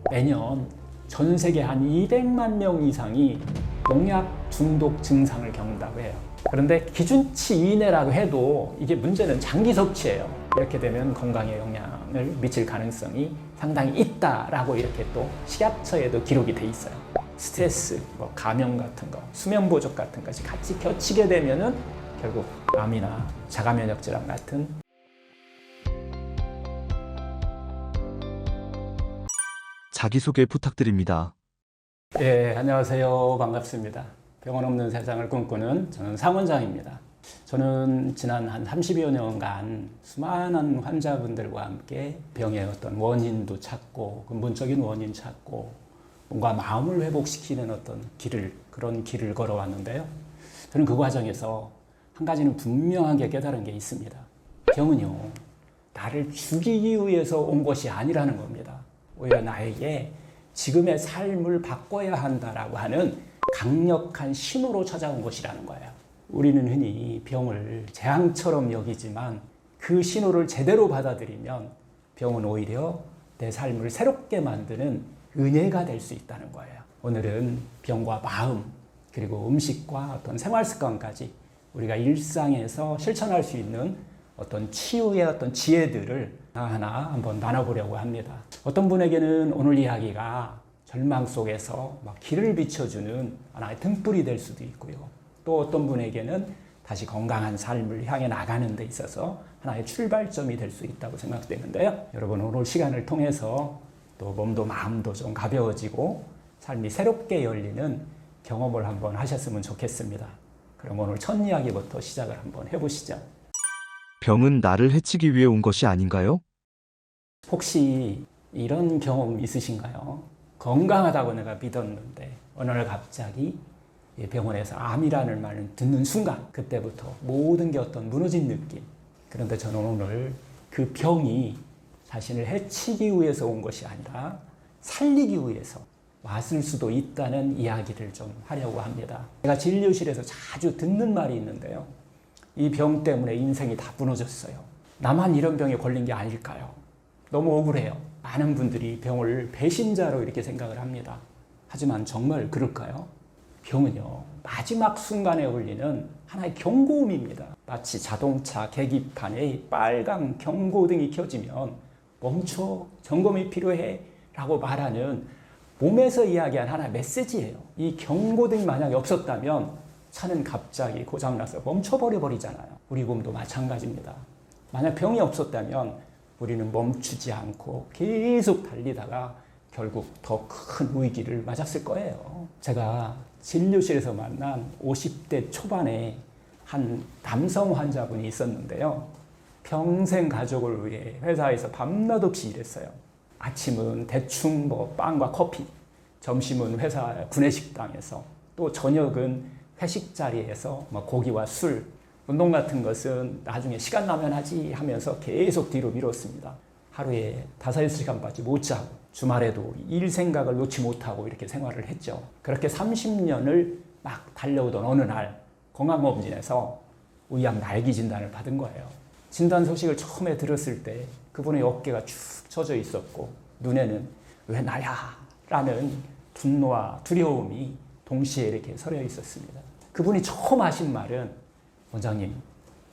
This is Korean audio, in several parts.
매년 전 세계 한 200만 명 이상이 농약 중독 증상을 겪는다고 해요. 그런데 기준치 이내라고 해도 이게 문제는 장기 섭취예요. 이렇게 되면 건강에 영향을 미칠 가능성이 상당히 있다라고 이렇게 또 식약처에도 기록이 돼 있어요. 스트레스, 감염 같은 거, 수면 부족 같은 것이 같이 겹치게 되면은 결국 암이나 자가면역 질환 같은 자기소개 부탁드립니다. 예, 안녕하세요. 반갑습니다. 병원 없는 세상을 꿈꾸는 저는 상원장입니다. 저는 지난 한 30여 년간 수많은 환자분들과 함께 병의 어떤 원인도 찾고 근본적인 원인 찾고 뭔가 마음을 회복시키는 어떤 그런 길을 걸어왔는데요. 저는 그 과정에서 한 가지는 분명하게 깨달은 게 있습니다. 병은요, 나를 죽이기 위해서 온 것이 아니라는 겁니다. 오히려 나에게 지금의 삶을 바꿔야 한다라고 하는 강력한 신호로 찾아온 것이라는 거예요. 우리는 흔히 병을 재앙처럼 여기지만 그 신호를 제대로 받아들이면 병은 오히려 내 삶을 새롭게 만드는 은혜가 될 수 있다는 거예요. 오늘은 병과 마음 그리고 음식과 어떤 생활 습관까지 우리가 일상에서 실천할 수 있는 어떤 치유의 어떤 지혜들을 하나하나 한번 나눠보려고 합니다. 어떤 분에게는 오늘 이야기가 절망 속에서 막 길을 비춰주는 하나의 등불이 될 수도 있고요. 또 어떤 분에게는 다시 건강한 삶을 향해 나가는 데 있어서 하나의 출발점이 될 수 있다고 생각되는데요. 여러분 오늘 시간을 통해서 또 몸도 마음도 좀 가벼워지고 삶이 새롭게 열리는 경험을 한번 하셨으면 좋겠습니다. 그럼 오늘 첫 이야기부터 시작을 한번 해보시죠. 병은 나를 해치기 위해 온 것이 아닌가요? 혹시 이런 경험 있으신가요? 건강하다고 내가 믿었는데 어느 날 갑자기 병원에서 암이라는 말을 듣는 순간 그때부터 모든 게 어떤 무너진 느낌. 그런데 저는 오늘 그 병이 자신을 해치기 위해서 온 것이 아니라 살리기 위해서 왔을 수도 있다는 이야기를 좀 하려고 합니다. 제가 진료실에서 자주 듣는 말이 있는데요. 이 병 때문에 인생이 다 무너졌어요. 나만 이런 병에 걸린 게 아닐까요? 너무 억울해요. 많은 분들이 병을 배신자로 이렇게 생각을 합니다. 하지만 정말 그럴까요? 병은요, 마지막 순간에 울리는 하나의 경고음입니다. 마치 자동차 계기판에 빨간 경고등이 켜지면 멈춰, 점검이 필요해 라고 말하는 몸에서 이야기한 하나의 메시지예요. 이 경고등이 만약에 없었다면 차는 갑자기 고장나서 멈춰버려 버리잖아요. 우리 몸도 마찬가지입니다. 만약 병이 없었다면 우리는 멈추지 않고 계속 달리다가 결국 더 큰 위기를 맞았을 거예요. 제가 진료실에서 만난 50대 초반에 한 남성 환자분이 있었는데요. 평생 가족을 위해 회사에서 밤낮 없이 일했어요. 아침은 대충 빵과 커피, 점심은 회사 구내식당에서, 또 저녁은 회식 자리에서 고기와 술, 운동 같은 것은 나중에 시간 나면 하지 하면서 계속 뒤로 미뤘습니다. 하루에 5-6시간밖에 못 자고 주말에도 일 생각을 놓지 못하고 이렇게 생활을 했죠. 그렇게 30년을 막 달려오던 어느 날 건강검진에서 위암 말기 진단을 받은 거예요. 진단 소식을 처음에 들었을 때 그분의 어깨가 축 처져 있었고 눈에는 왜 나야? 라는 분노와 두려움이 동시에 이렇게 서려 있었습니다. 그분이 처음 하신 말은 원장님,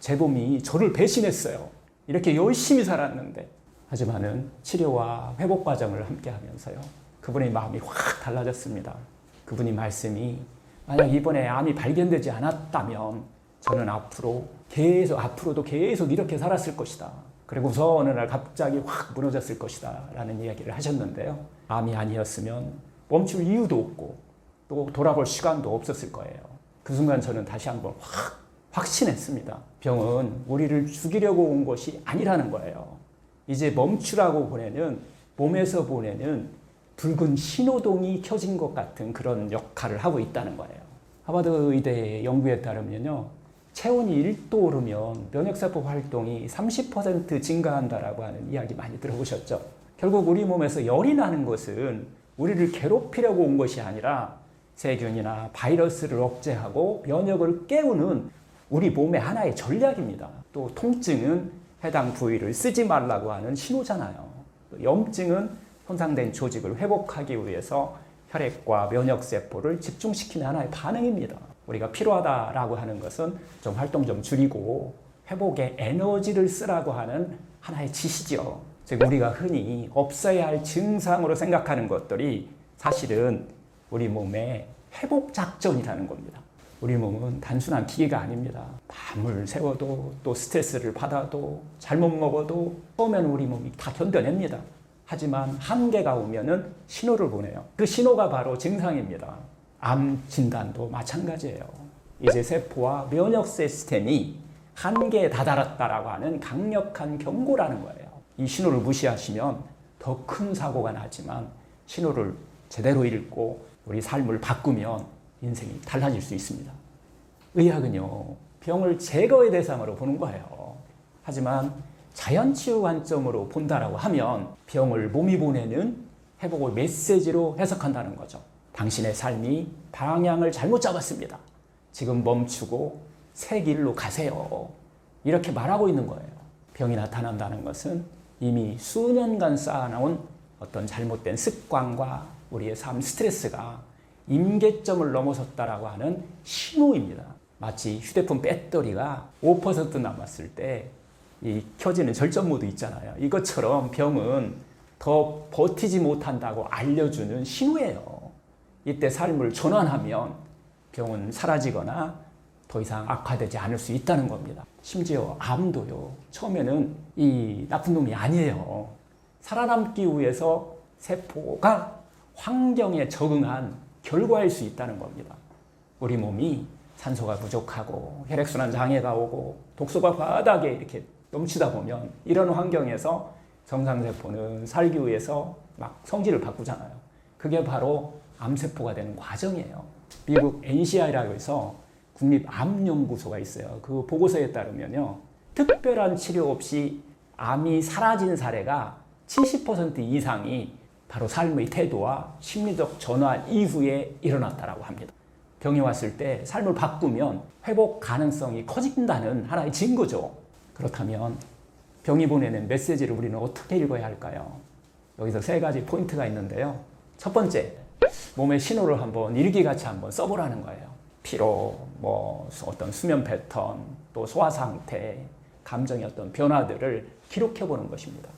제 몸이 저를 배신했어요. 이렇게 열심히 살았는데. 하지만은 치료와 회복 과정을 함께 하면서요. 그분의 마음이 확 달라졌습니다. 그분이 말씀이 만약 이번에 암이 발견되지 않았다면 저는 앞으로도 계속 이렇게 살았을 것이다. 그리고서 어느 날 갑자기 확 무너졌을 것이다. 라는 이야기를 하셨는데요. 암이 아니었으면 멈출 이유도 없고 또 돌아볼 시간도 없었을 거예요. 그 순간 저는 다시 한번 확신했습니다. 병은 우리를 죽이려고 온 것이 아니라는 거예요. 이제 멈추라고 몸에서 보내는 붉은 신호등이 켜진 것 같은 그런 역할을 하고 있다는 거예요. 하버드 의대 연구에 따르면요. 체온이 1도 오르면 면역세포 활동이 30% 증가한다라고 하는 이야기 많이 들어보셨죠? 결국 우리 몸에서 열이 나는 것은 우리를 괴롭히려고 온 것이 아니라 세균이나 바이러스를 억제하고 면역을 깨우는 우리 몸의 하나의 전략입니다. 또 통증은 해당 부위를 쓰지 말라고 하는 신호잖아요. 염증은 손상된 조직을 회복하기 위해서 혈액과 면역세포를 집중시키는 하나의 반응입니다. 우리가 피로하다라고 하는 것은 좀 활동 좀 줄이고 회복에 에너지를 쓰라고 하는 하나의 지시죠. 즉 우리가 흔히 없어야 할 증상으로 생각하는 것들이 사실은 우리 몸의 회복 작전이라는 겁니다. 우리 몸은 단순한 기계가 아닙니다. 밤을 새워도 또 스트레스를 받아도 잘못 먹어도 처음에는 우리 몸이 다 견뎌냅니다. 하지만 한계가 오면은 신호를 보내요. 그 신호가 바로 증상입니다. 암 진단도 마찬가지예요. 이제 세포와 면역 시스템이 한계에 다다랐다라고 하는 강력한 경고라는 거예요. 이 신호를 무시하시면 더 큰 사고가 나지만 신호를 제대로 읽고 우리 삶을 바꾸면 인생이 달라질 수 있습니다. 의학은요, 병을 제거의 대상으로 보는 거예요. 하지만 자연치유 관점으로 본다라고 하면 병을 몸이 보내는 회복의 메시지로 해석한다는 거죠. 당신의 삶이 방향을 잘못 잡았습니다. 지금 멈추고 새 길로 가세요. 이렇게 말하고 있는 거예요. 병이 나타난다는 것은 이미 수년간 쌓아놓은 어떤 잘못된 습관과 우리의 삶 스트레스가 임계점을 넘어섰다라고 하는 신호입니다. 마치 휴대폰 배터리가 5% 남았을 때 이 켜지는 절전 모드 있잖아요. 이것처럼 병은 더 버티지 못한다고 알려주는 신호예요. 이때 삶을 전환하면 병은 사라지거나 더 이상 악화되지 않을 수 있다는 겁니다. 심지어 암도요. 처음에는 이 나쁜 놈이 아니에요. 살아남기 위해서 세포가 환경에 적응한 결과일 수 있다는 겁니다. 우리 몸이 산소가 부족하고 혈액순환 장애가 오고 독소가 바닥에 이렇게 넘치다 보면 이런 환경에서 정상세포는 살기 위해서 막 성질을 바꾸잖아요. 그게 바로 암세포가 되는 과정이에요. 미국 NCI라고 해서 국립암연구소가 있어요. 그 보고서에 따르면요. 특별한 치료 없이 암이 사라진 사례가 70% 이상이 바로 삶의 태도와 심리적 전환 이후에 일어났다고 합니다. 병이 왔을 때 삶을 바꾸면 회복 가능성이 커진다는 하나의 증거죠. 그렇다면 병이 보내는 메시지를 우리는 어떻게 읽어야 할까요? 여기서 세 가지 포인트가 있는데요. 첫 번째, 몸의 신호를 한번 일기같이 한번 써보라는 거예요. 피로, 어떤 수면 패턴, 또 소화 상태, 감정의 어떤 변화들을 기록해보는 것입니다.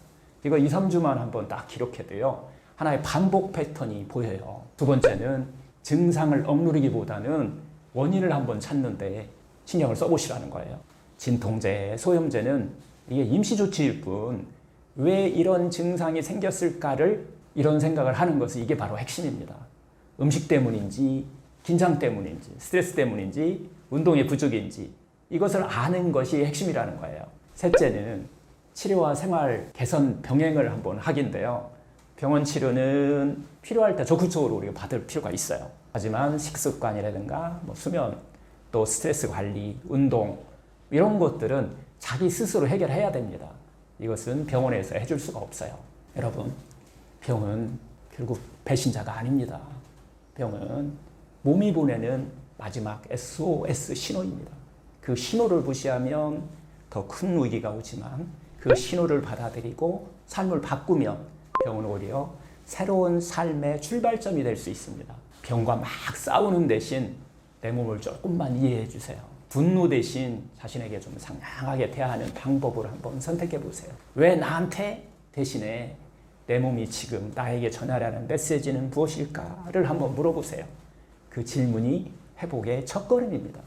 이거 2, 3주만 한번 딱 기록해도요. 하나의 반복 패턴이 보여요. 두 번째는 증상을 억누르기보다는 원인을 한번 찾는데 신경을 써보시라는 거예요. 진통제, 소염제는 이게 임시조치일 뿐 왜 이런 증상이 생겼을까를 이런 생각을 하는 것이 이게 바로 핵심입니다. 음식 때문인지 긴장 때문인지 스트레스 때문인지 운동의 부족인지 이것을 아는 것이 핵심이라는 거예요. 셋째는 치료와 생활 개선 병행을 한번 하기인데요. 병원 치료는 필요할 때 적극적으로 우리가 받을 필요가 있어요. 하지만 식습관이라든가 수면, 또 스트레스 관리, 운동 이런 것들은 자기 스스로 해결해야 됩니다. 이것은 병원에서 해줄 수가 없어요. 여러분, 병은 결국 배신자가 아닙니다. 병은 몸이 보내는 마지막 SOS 신호입니다. 그 신호를 무시하면 더 큰 위기가 오지만 그 신호를 받아들이고 삶을 바꾸면 병은 오히려 새로운 삶의 출발점이 될 수 있습니다. 병과 막 싸우는 대신 내 몸을 조금만 이해해 주세요. 분노 대신 자신에게 좀 상냥하게 대하는 방법을 한번 선택해 보세요. 왜 나한테 대신에 내 몸이 지금 나에게 전하려는 메시지는 무엇일까를 한번 물어보세요. 그 질문이 회복의 첫걸음입니다.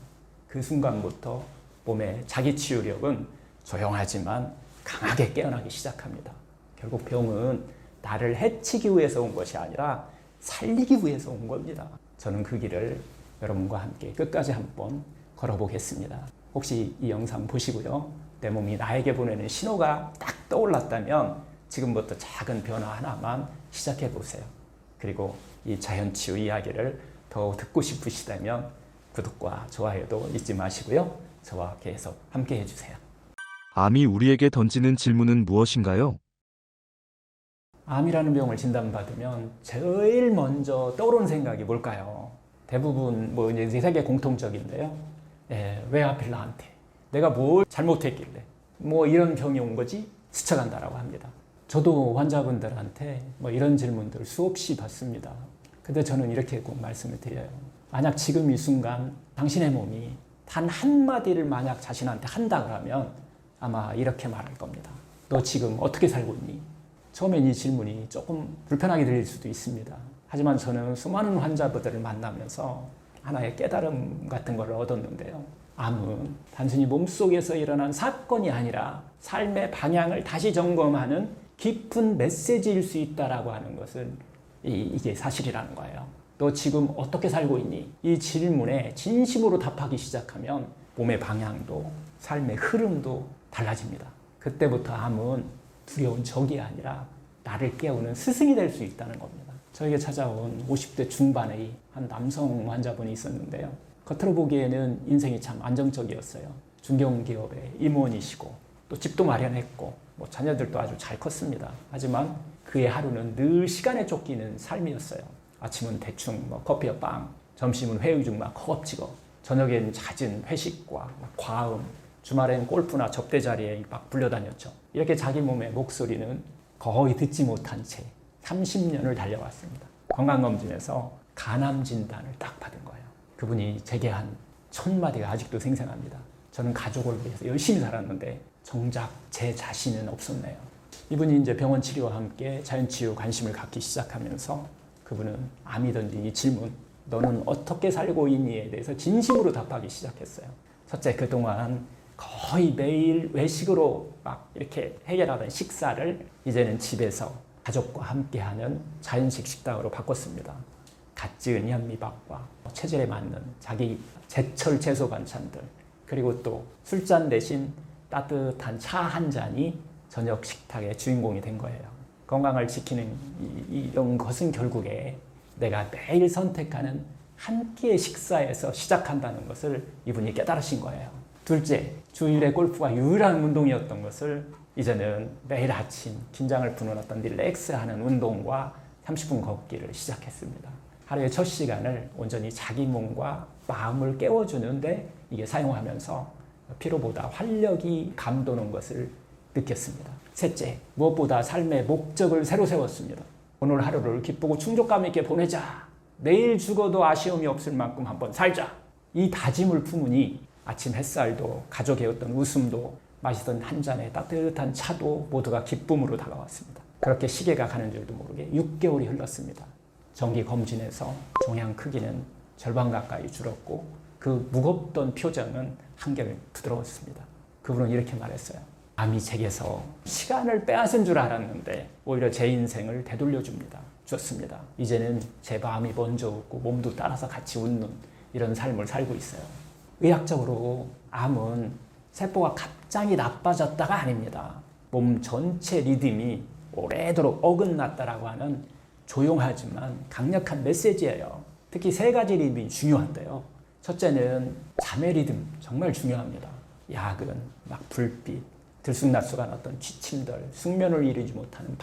그 순간부터 몸의 자기 치유력은 조용하지만 강하게 깨어나기 시작합니다. 결국 병은 나를 해치기 위해서 온 것이 아니라 살리기 위해서 온 겁니다. 저는 그 길을 여러분과 함께 끝까지 한번 걸어보겠습니다. 혹시 이 영상 보시고요. 내 몸이 나에게 보내는 신호가 딱 떠올랐다면 지금부터 작은 변화 하나만 시작해 보세요. 그리고 이 자연치유 이야기를 더 듣고 싶으시다면 구독과 좋아요도 잊지 마시고요. 저와 계속 함께 해주세요. 암이 우리에게 던지는 질문은 무엇인가요? 암이라는 병을 진단받으면 제일 먼저 떠오르는 생각이 뭘까요? 대부분 이제 세계 공통적인데요. 왜 하필 나한테? 내가 뭘 잘못했길래? 이런 병이 온 거지? 스쳐간다라고 합니다. 저도 환자분들한테 뭐 이런 질문들 수없이 받습니다. 근데 저는 이렇게 꼭 말씀을 드려요. 만약 지금 이 순간 당신의 몸이 단 한마디를 만약 자신한테 한다 그러면 아마 이렇게 말할 겁니다. 너 지금 어떻게 살고 있니? 처음엔 이 질문이 조금 불편하게 들릴 수도 있습니다. 하지만 저는 수많은 환자분들을 만나면서 하나의 깨달음 같은 걸 얻었는데요. 암은 단순히 몸속에서 일어난 사건이 아니라 삶의 방향을 다시 점검하는 깊은 메시지일 수 있다라고 하는 것은 이게 사실이라는 거예요. 너 지금 어떻게 살고 있니? 이 질문에 진심으로 답하기 시작하면 몸의 방향도 삶의 흐름도 달라집니다. 그때부터 암은 두려운 적이 아니라 나를 깨우는 스승이 될 수 있다는 겁니다. 저에게 찾아온 50대 중반의 한 남성 환자분이 있었는데요. 겉으로 보기에는 인생이 참 안정적이었어요. 중견기업의 임원이시고 또 집도 마련했고 뭐 자녀들도 아주 잘 컸습니다. 하지만 그의 하루는 늘 시간에 쫓기는 삶이었어요. 아침은 대충 뭐 커피와 빵, 점심은 회의 중 막 허겁지겁, 저녁엔 잦은 회식과 과음, 주말엔 골프나 접대 자리에 막 불려다녔죠. 이렇게 자기 몸의 목소리는 거의 듣지 못한 채 30년을 달려왔습니다. 건강검진에서 간암 진단을 딱 받은 거예요. 그분이 제게 한 1000마디가 아직도 생생합니다. 저는 가족을 위해서 열심히 살았는데 정작 제 자신은 없었네요. 이분이 이제 병원 치료와 함께 자연치유 관심을 갖기 시작하면서 그분은 암이 던진 이 질문, 너는 어떻게 살고 있니에 대해서 진심으로 답하기 시작했어요. 첫째, 그동안 거의 매일 외식으로 막 이렇게 해결하던 식사를 이제는 집에서 가족과 함께하는 자연식 식당으로 바꿨습니다. 갓 지은 현미밥과 체질에 맞는 자기 제철 채소 반찬들, 그리고 또 술잔 대신 따뜻한 차 한 잔이 저녁 식탁의 주인공이 된 거예요. 건강을 지키는 이런 것은 결국에 내가 매일 선택하는 한 끼의 식사에서 시작한다는 것을 이분이 깨달으신 거예요. 둘째, 주일에 골프가 유일한 운동이었던 것을 이제는 매일 아침 긴장을 푸는 어떤 릴렉스하는 운동과 30분 걷기를 시작했습니다. 하루의 첫 시간을 온전히 자기 몸과 마음을 깨워주는데 이게 사용하면서 피로보다 활력이 감도는 것을 느꼈습니다. 셋째, 무엇보다 삶의 목적을 새로 세웠습니다. 오늘 하루를 기쁘고 충족감 있게 보내자. 내일 죽어도 아쉬움이 없을 만큼 한번 살자. 이 다짐을 품으니 아침 햇살도 가족의 어떤 웃음도 마시던 한 잔의 따뜻한 차도 모두가 기쁨으로 다가왔습니다. 그렇게 시계가 가는 줄도 모르게 6개월이 흘렀습니다. 정기 검진에서 종양 크기는 절반 가까이 줄었고 그 무겁던 표정은 한결 부드러웠습니다. 그분은 이렇게 말했어요. 암이 제게서 시간을 빼앗은 줄 알았는데 오히려 제 인생을 줬습니다. 이제는 제 마음이 먼저 웃고 몸도 따라서 같이 웃는 이런 삶을 살고 있어요. 의학적으로 암은 세포가 갑자기 나빠졌다가 아닙니다. 몸 전체 리듬이 오래도록 어긋났다라고 하는 조용하지만 강력한 메시지예요. 특히 3가지 리듬이 중요한데요. 첫째는 잠의 리듬, 정말 중요합니다. 야근, 막 불빛, 들쑥날쑥한 어떤 취침들, 숙면을 이루지 못하는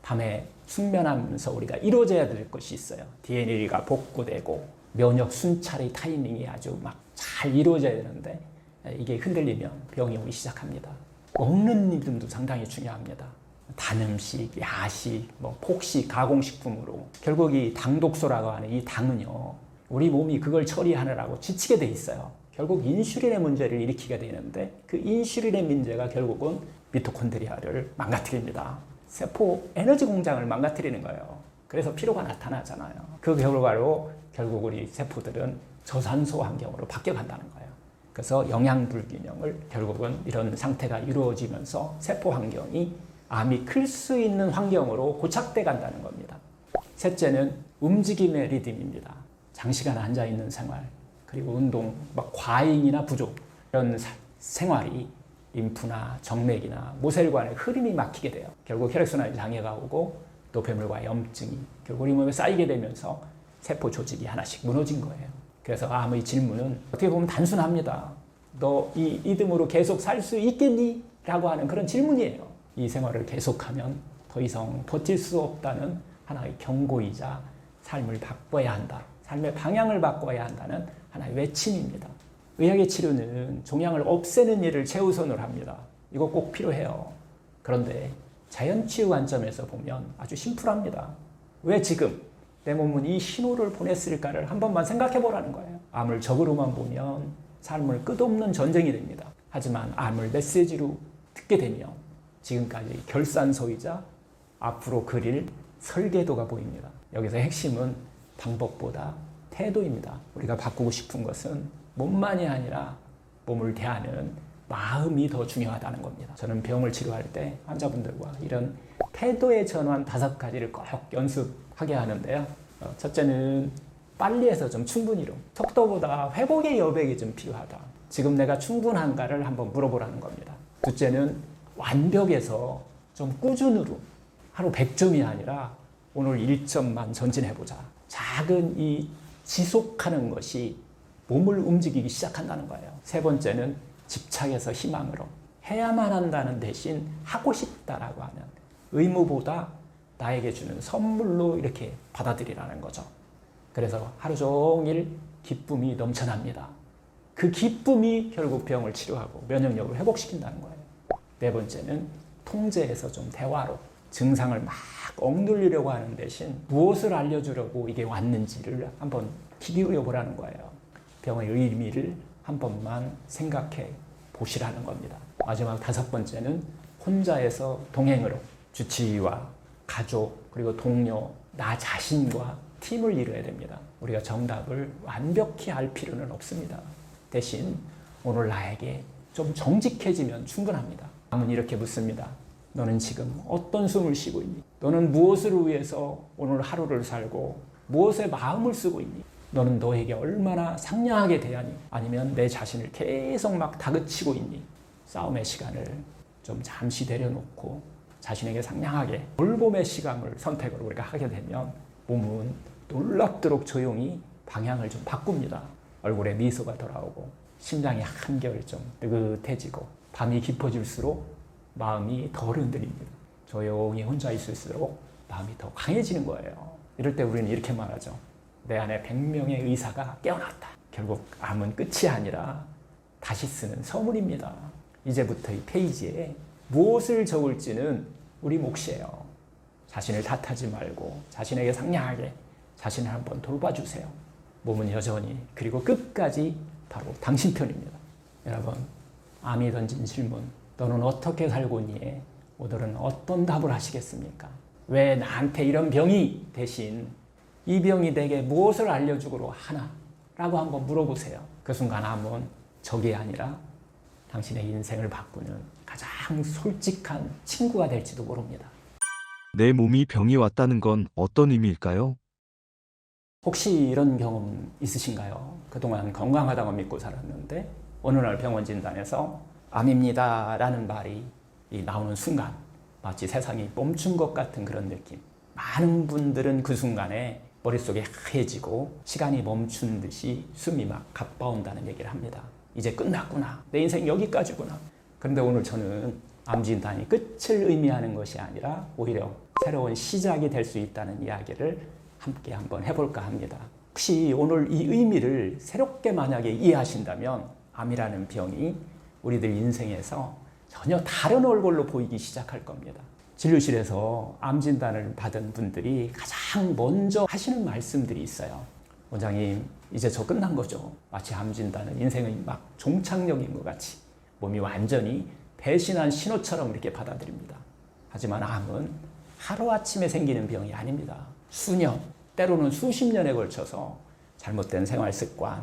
밤에 숙면하면서 우리가 이루어져야 될 것이 있어요. DNA가 복구되고 면역 순찰의 타이밍이 아주 막 잘 이루어져야 되는데 이게 흔들리면 병이 오기 시작합니다. 먹는 리듬도 상당히 중요합니다. 단 음식, 야식, 폭식, 가공식품으로 결국 이 당독소라고 하는 이 당은요, 우리 몸이 그걸 처리하느라고 지치게 돼 있어요. 결국 인슐린의 문제를 일으키게 되는데 그 인슐린의 문제가 결국은 미토콘드리아를 망가뜨립니다. 세포 에너지 공장을 망가뜨리는 거예요. 그래서 피로가 나타나잖아요. 그 결과로 결국 우리 세포들은 저산소 환경으로 바뀌어간다는 거예요. 그래서 영양 불균형을 결국은 이런 상태가 이루어지면서 세포 환경이 암이 클 수 있는 환경으로 고착돼 간다는 겁니다. 셋째는 움직임의 리듬입니다. 장시간 앉아있는 생활, 그리고 운동, 과잉이나 부족, 이런 생활이 림프나 정맥이나 모세혈관의 흐름이 막히게 돼요. 결국 혈액순환 장애가 오고 노폐물과 염증이 결국 우리 몸에 쌓이게 되면서 세포 조직이 하나씩 무너진 거예요. 그래서 암의 질문은 어떻게 보면 단순합니다. 너 이 이듬으로 계속 살 수 있겠니? 라고 하는 그런 질문이에요. 이 생활을 계속하면 더 이상 버틸 수 없다는 하나의 경고이자 삶을 바꿔야 한다. 삶의 방향을 바꿔야 한다는 하나의 외침입니다. 의학의 치료는 종양을 없애는 일을 최우선으로 합니다. 이거 꼭 필요해요. 그런데 자연치유 관점에서 보면 아주 심플합니다. 왜 지금 내 몸은 이 신호를 보냈을까를 한 번만 생각해 보라는 거예요. 암을 적으로만 보면 삶을 끝없는 전쟁이 됩니다. 하지만 암을 메시지로 듣게 되면 지금까지 결산서이자 앞으로 그릴 설계도가 보입니다. 여기서 핵심은 방법보다 태도입니다. 우리가 바꾸고 싶은 것은 몸만이 아니라 몸을 대하는 마음이 더 중요하다는 겁니다. 저는 병을 치료할 때 환자분들과 이런 태도의 전환 5가지를 꼭 연습하게 하는데요. 첫째는 빨리 해서 좀 충분히로. 속도보다 회복의 여백이 좀 필요하다. 지금 내가 충분한가를 한번 물어보라는 겁니다. 둘째는 완벽에서 좀 꾸준으로. 하루 100점이 아니라 오늘 1점만 전진해보자. 작은 이 지속하는 것이 몸을 움직이기 시작한다는 거예요. 세 번째는 집착에서 희망으로. 해야만 한다는 대신 하고 싶다라고 하는 의무보다 나에게 주는 선물로 이렇게 받아들이라는 거죠. 그래서 하루 종일 기쁨이 넘쳐납니다. 그 기쁨이 결국 병을 치료하고 면역력을 회복시킨다는 거예요. 네 번째는 통제에서 좀 대화로. 증상을 막 억누르려고 하는 대신 무엇을 알려주려고 이게 왔는지를 한번 기울여 보라는 거예요. 병의 의미를 한 번만 생각해 보시라는 겁니다. 마지막 5번째는 혼자에서 동행으로. 주치의와 가족 그리고 동료, 나 자신과 팀을 이뤄야 됩니다. 우리가 정답을 완벽히 알 필요는 없습니다. 대신 오늘 나에게 좀 정직해지면 충분합니다. 암은 이렇게 묻습니다. 너는 지금 어떤 숨을 쉬고 있니? 너는 무엇을 위해서 오늘 하루를 살고 무엇에 마음을 쓰고 있니? 너는 너에게 얼마나 상냥하게 대하니? 아니면 내 자신을 계속 막 다그치고 있니? 싸움의 시간을 좀 잠시 내려놓고 자신에게 상냥하게 돌봄의 시간을 선택으로 우리가 하게 되면 몸은 놀랍도록 조용히 방향을 좀 바꿉니다. 얼굴에 미소가 돌아오고 심장이 한결 좀 느긋해지고 밤이 깊어질수록 마음이 덜 흔들립니다. 조용히 혼자 있을수록 마음이 더 강해지는 거예요. 이럴 때 우리는 이렇게 말하죠. 내 안에 100명의 의사가 깨어났다. 결국 암은 끝이 아니라 다시 쓰는 서문입니다. 이제부터 이 페이지에 무엇을 적을지는 우리 몫이에요. 자신을 탓하지 말고 자신에게 상냥하게 자신을 한번 돌봐주세요. 몸은 여전히 그리고 끝까지 바로 당신 편입니다. 여러분, 암이 던진 질문, 너는 어떻게 살고 있니? 오늘은 어떤 답을 하시겠습니까? 왜 나한테 이런 병이 대신 이 병이 내게 무엇을 알려주고로 하나? 라고 한번 물어보세요. 그 순간 암은 적이 아니라 당신의 인생을 바꾸는 가장 솔직한 친구가 될지도 모릅니다. 내 몸이 병이 왔다는 건 어떤 의미일까요? 혹시 이런 경험 있으신가요? 그동안 건강하다고 믿고 살았는데 어느 날 병원 진단에서 암입니다 라는 말이 나오는 순간 마치 세상이 멈춘 것 같은 그런 느낌. 많은 분들은 그 순간에 머릿속이 하얘지고 시간이 멈춘 듯이 숨이 막 가빠온다는 얘기를 합니다. 이제 끝났구나. 내 인생 여기까지구나. 그런데 오늘 저는 암 진단이 끝을 의미하는 것이 아니라 오히려 새로운 시작이 될 수 있다는 이야기를 함께 한번 해볼까 합니다. 혹시 오늘 이 의미를 새롭게 만약에 이해하신다면 암이라는 병이 우리들 인생에서 전혀 다른 얼굴로 보이기 시작할 겁니다. 진료실에서 암 진단을 받은 분들이 가장 먼저 하시는 말씀들이 있어요. 원장님, 이제 저 끝난 거죠. 마치 암 진단은 인생의 막 종착역인 것 같이 몸이 완전히 배신한 신호처럼 이렇게 받아들입니다. 하지만 암은 하루아침에 생기는 병이 아닙니다. 수년, 때로는 수십 년에 걸쳐서 잘못된 생활 습관,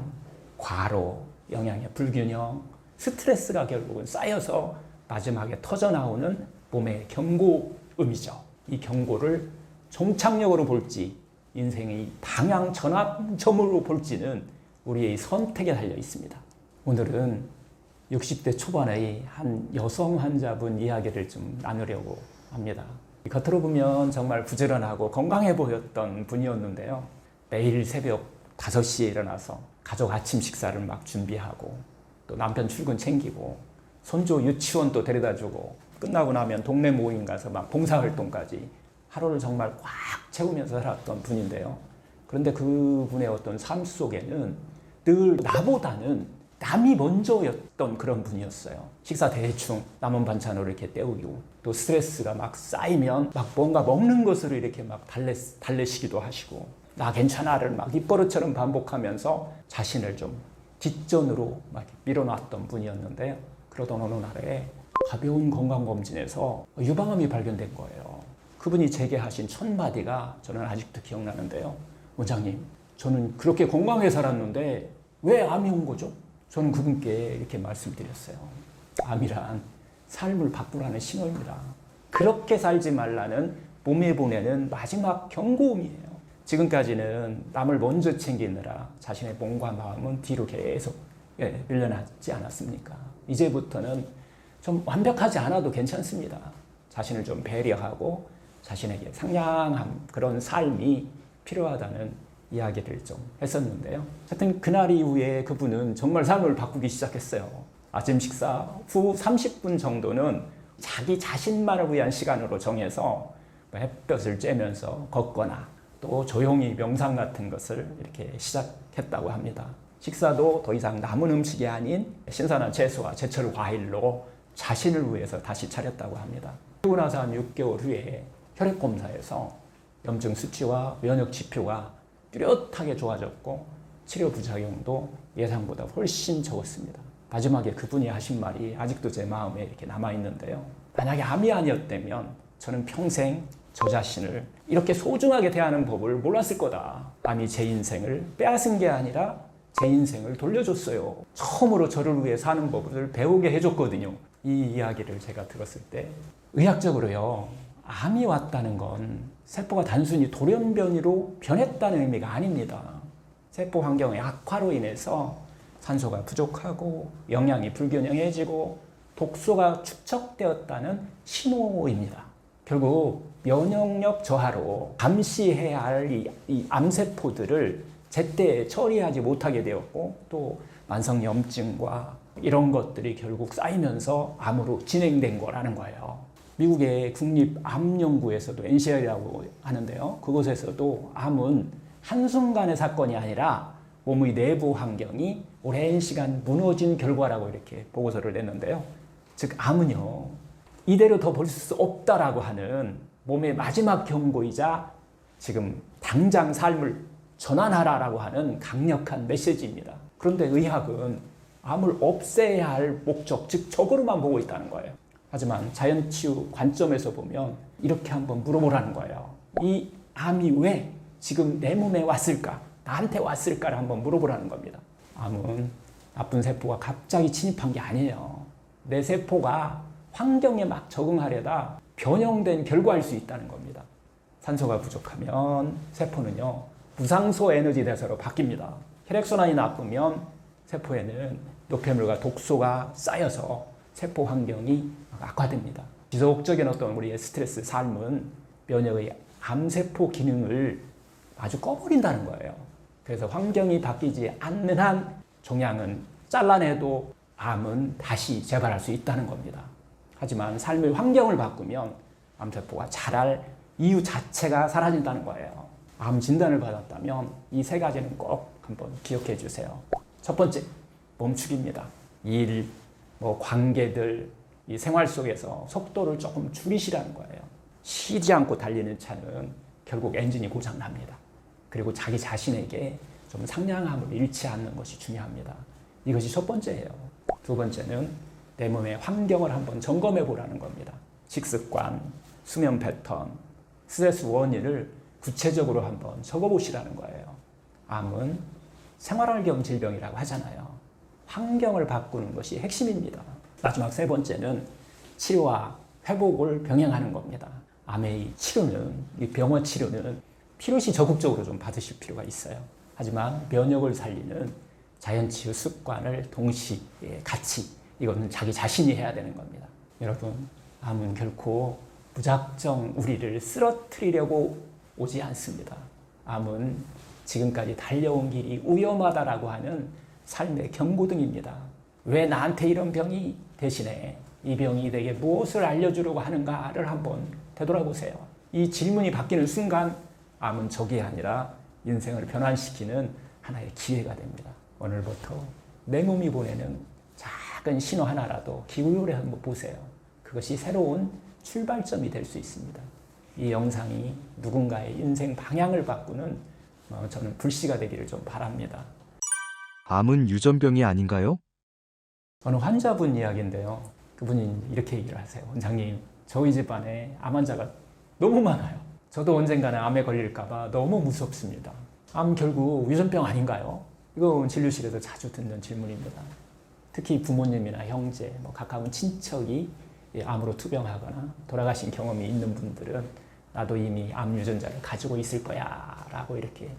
과로, 영양의 불균형, 스트레스가 결국은 쌓여서 마지막에 터져나오는 몸의 경고음이죠. 이 경고를 종착역으로 볼지 인생의 방향 전환점으로 볼지는 우리의 선택에 달려 있습니다. 오늘은 60대 초반의 한 여성 환자분 이야기를 좀 나누려고 합니다. 겉으로 보면 정말 부지런하고 건강해 보였던 분이었는데요. 매일 새벽 5시에 일어나서 가족 아침 식사를 막 준비하고 또 남편 출근 챙기고 손주 유치원 또 데려다주고 끝나고 나면 동네 모임 가서 막 봉사활동까지 하루를 정말 꽉 채우면서 살았던 분인데요. 그런데 그분의 어떤 삶 속에는 늘 나보다는 남이 먼저였던 그런 분이었어요. 식사 대충 남은 반찬으로 이렇게 때우고 또 스트레스가 막 쌓이면 막 뭔가 먹는 것으로 이렇게 막 달래시기도 하시고 나 괜찮아를 막 입버릇처럼 반복하면서 자신을 좀 뒷전으로 막 이렇게 밀어놨던 분이었는데요. 그러던 어느 날에 가벼운 건강검진에서 유방암이 발견된 거예요. 그분이 제게 하신 첫 마디가 저는 아직도 기억나는데요. 원장님, 저는 그렇게 건강하게 살았는데 왜 암이 온 거죠? 저는 그분께 이렇게 말씀드렸어요. 암이란 삶을 바꾸라는 신호입니다. 그렇게 살지 말라는 몸에 보내는 마지막 경고음이에요. 지금까지는 남을 먼저 챙기느라 자신의 몸과 마음은 뒤로 계속 밀려나지 않았습니까? 이제부터는 좀 완벽하지 않아도 괜찮습니다. 자신을 좀 배려하고 자신에게 상냥한 그런 삶이 필요하다는 이야기를 좀 했었는데요. 하여튼 그날 이후에 그분은 정말 삶을 바꾸기 시작했어요. 아침 식사 후 30분 정도는 자기 자신만을 위한 시간으로 정해서 햇볕을 쬐면서 걷거나 또 조용히 명상 같은 것을 이렇게 시작했다고 합니다. 식사도 더 이상 남은 음식이 아닌 신선한 채소와 제철 과일로 자신을 위해서 다시 차렸다고 합니다. 그러고 나서 한 6개월 후에 혈액검사에서 염증 수치와 면역 지표가 뚜렷하게 좋아졌고 치료 부작용도 예상보다 훨씬 적었습니다. 마지막에 그분이 하신 말이 아직도 제 마음에 이렇게 남아있는데요. 만약에 암이 아니었다면 저는 평생 저 자신을 이렇게 소중하게 대하는 법을 몰랐을 거다. 암이 제 인생을 빼앗은 게 아니라 제 인생을 돌려줬어요. 처음으로 저를 위해 사는 법을 배우게 해줬거든요. 이 이야기를 제가 들었을 때 의학적으로요. 암이 왔다는 건 세포가 단순히 돌연변이로 변했다는 의미가 아닙니다. 세포 환경의 악화로 인해서 산소가 부족하고 영양이 불균형해지고 독소가 축적되었다는 신호입니다. 결국 면역력 저하로 감시해야 할 이 암세포들을 제때 처리하지 못하게 되었고 또 만성염증과 이런 것들이 결국 쌓이면서 암으로 진행된 거라는 거예요. 미국의 국립암연구에서도 NCI라고 하는데요. 그곳에서도 암은 한순간의 사건이 아니라 몸의 내부 환경이 오랜 시간 무너진 결과라고 이렇게 보고서를 냈는데요. 즉 암은요. 이대로 더 볼 수 없다라고 하는 몸의 마지막 경고이자 지금 당장 삶을 전환하라라고 하는 강력한 메시지입니다. 그런데 의학은 암을 없애야 할 목적, 즉 적으로만 보고 있다는 거예요. 하지만 자연치유 관점에서 보면 이렇게 한번 물어보라는 거예요. 이 암이 왜 지금 내 몸에 왔을까? 나한테 왔을까를 한번 물어보라는 겁니다. 암은 나쁜 세포가 갑자기 침입한 게 아니에요. 내 세포가 환경에 막 적응하려다 변형된 결과일 수 있다는 겁니다. 산소가 부족하면 세포는요, 무상소 에너지 대사로 바뀝니다. 혈액순환이 나쁘면 세포에는 노폐물과 독소가 쌓여서 세포 환경이 악화됩니다. 지속적인 어떤 우리의 스트레스 삶은 면역의 암세포 기능을 아주 꺼버린다는 거예요. 그래서 환경이 바뀌지 않는 한 종양은 잘라내도 암은 다시 재발할 수 있다는 겁니다. 하지만 삶의 환경을 바꾸면 암세포가 자랄 이유 자체가 사라진다는 거예요. 암 진단을 받았다면 이 세 가지는 꼭 한번 기억해 주세요. 첫 번째, 멈추기입니다. 일, 관계들, 이 생활 속에서 속도를 조금 줄이시라는 거예요. 쉬지 않고 달리는 차는 결국 엔진이 고장납니다. 그리고 자기 자신에게 좀 상냥함을 잃지 않는 것이 중요합니다. 이것이 첫 번째예요. 두 번째는 내 몸의 환경을 한번 점검해 보라는 겁니다. 식습관, 수면 패턴, 스트레스 원인을 구체적으로 한번 적어보시라는 거예요. 암은 생활환경 질병이라고 하잖아요. 환경을 바꾸는 것이 핵심입니다. 마지막 세 번째는 치료와 회복을 병행하는 겁니다. 암의 치료는, 이 병원 치료는 필요시 적극적으로 좀 받으실 필요가 있어요. 하지만 면역을 살리는 자연치유 습관을 동시에 같이 이거는 자기 자신이 해야 되는 겁니다. 여러분, 암은 결코 무작정 우리를 쓰러뜨리려고 오지 않습니다. 암은 지금까지 달려온 길이 위험하다라고 하는 삶의 경고등입니다. 왜 나한테 이런 병이 대신에 이 병이 내게 무엇을 알려주려고 하는가를 한번 되돌아보세요. 이 질문이 바뀌는 순간 암은 적이 아니라 인생을 변환시키는 하나의 기회가 됩니다. 오늘부터 내 몸이 보내는 작은 신호 하나라도 기울여 한번 보세요. 그것이 새로운 출발점이 될 수 있습니다. 이 영상이 누군가의 인생 방향을 바꾸는 저는 불씨가 되기를 좀 바랍니다. 암은 유전병이 아닌가요? 어느 환자분 이야기인데요. 그분이 이렇게 얘기를 하세요. 원장님, 저희 집안에 암 환자가 너무 많아요. 저도 언젠가는 암에 걸릴까봐 너무 무섭습니다. 암 결국 유전병 아닌가요? 이거 진료실에서 자주 듣는 질문입니다. 특히 부모님이나 형제, 가까운 친척이 암으로 투병하거나 돌아가신 경험이 있는 분들은 나도 이미 암 유전자를 가지고 있을 거야 라고 이렇게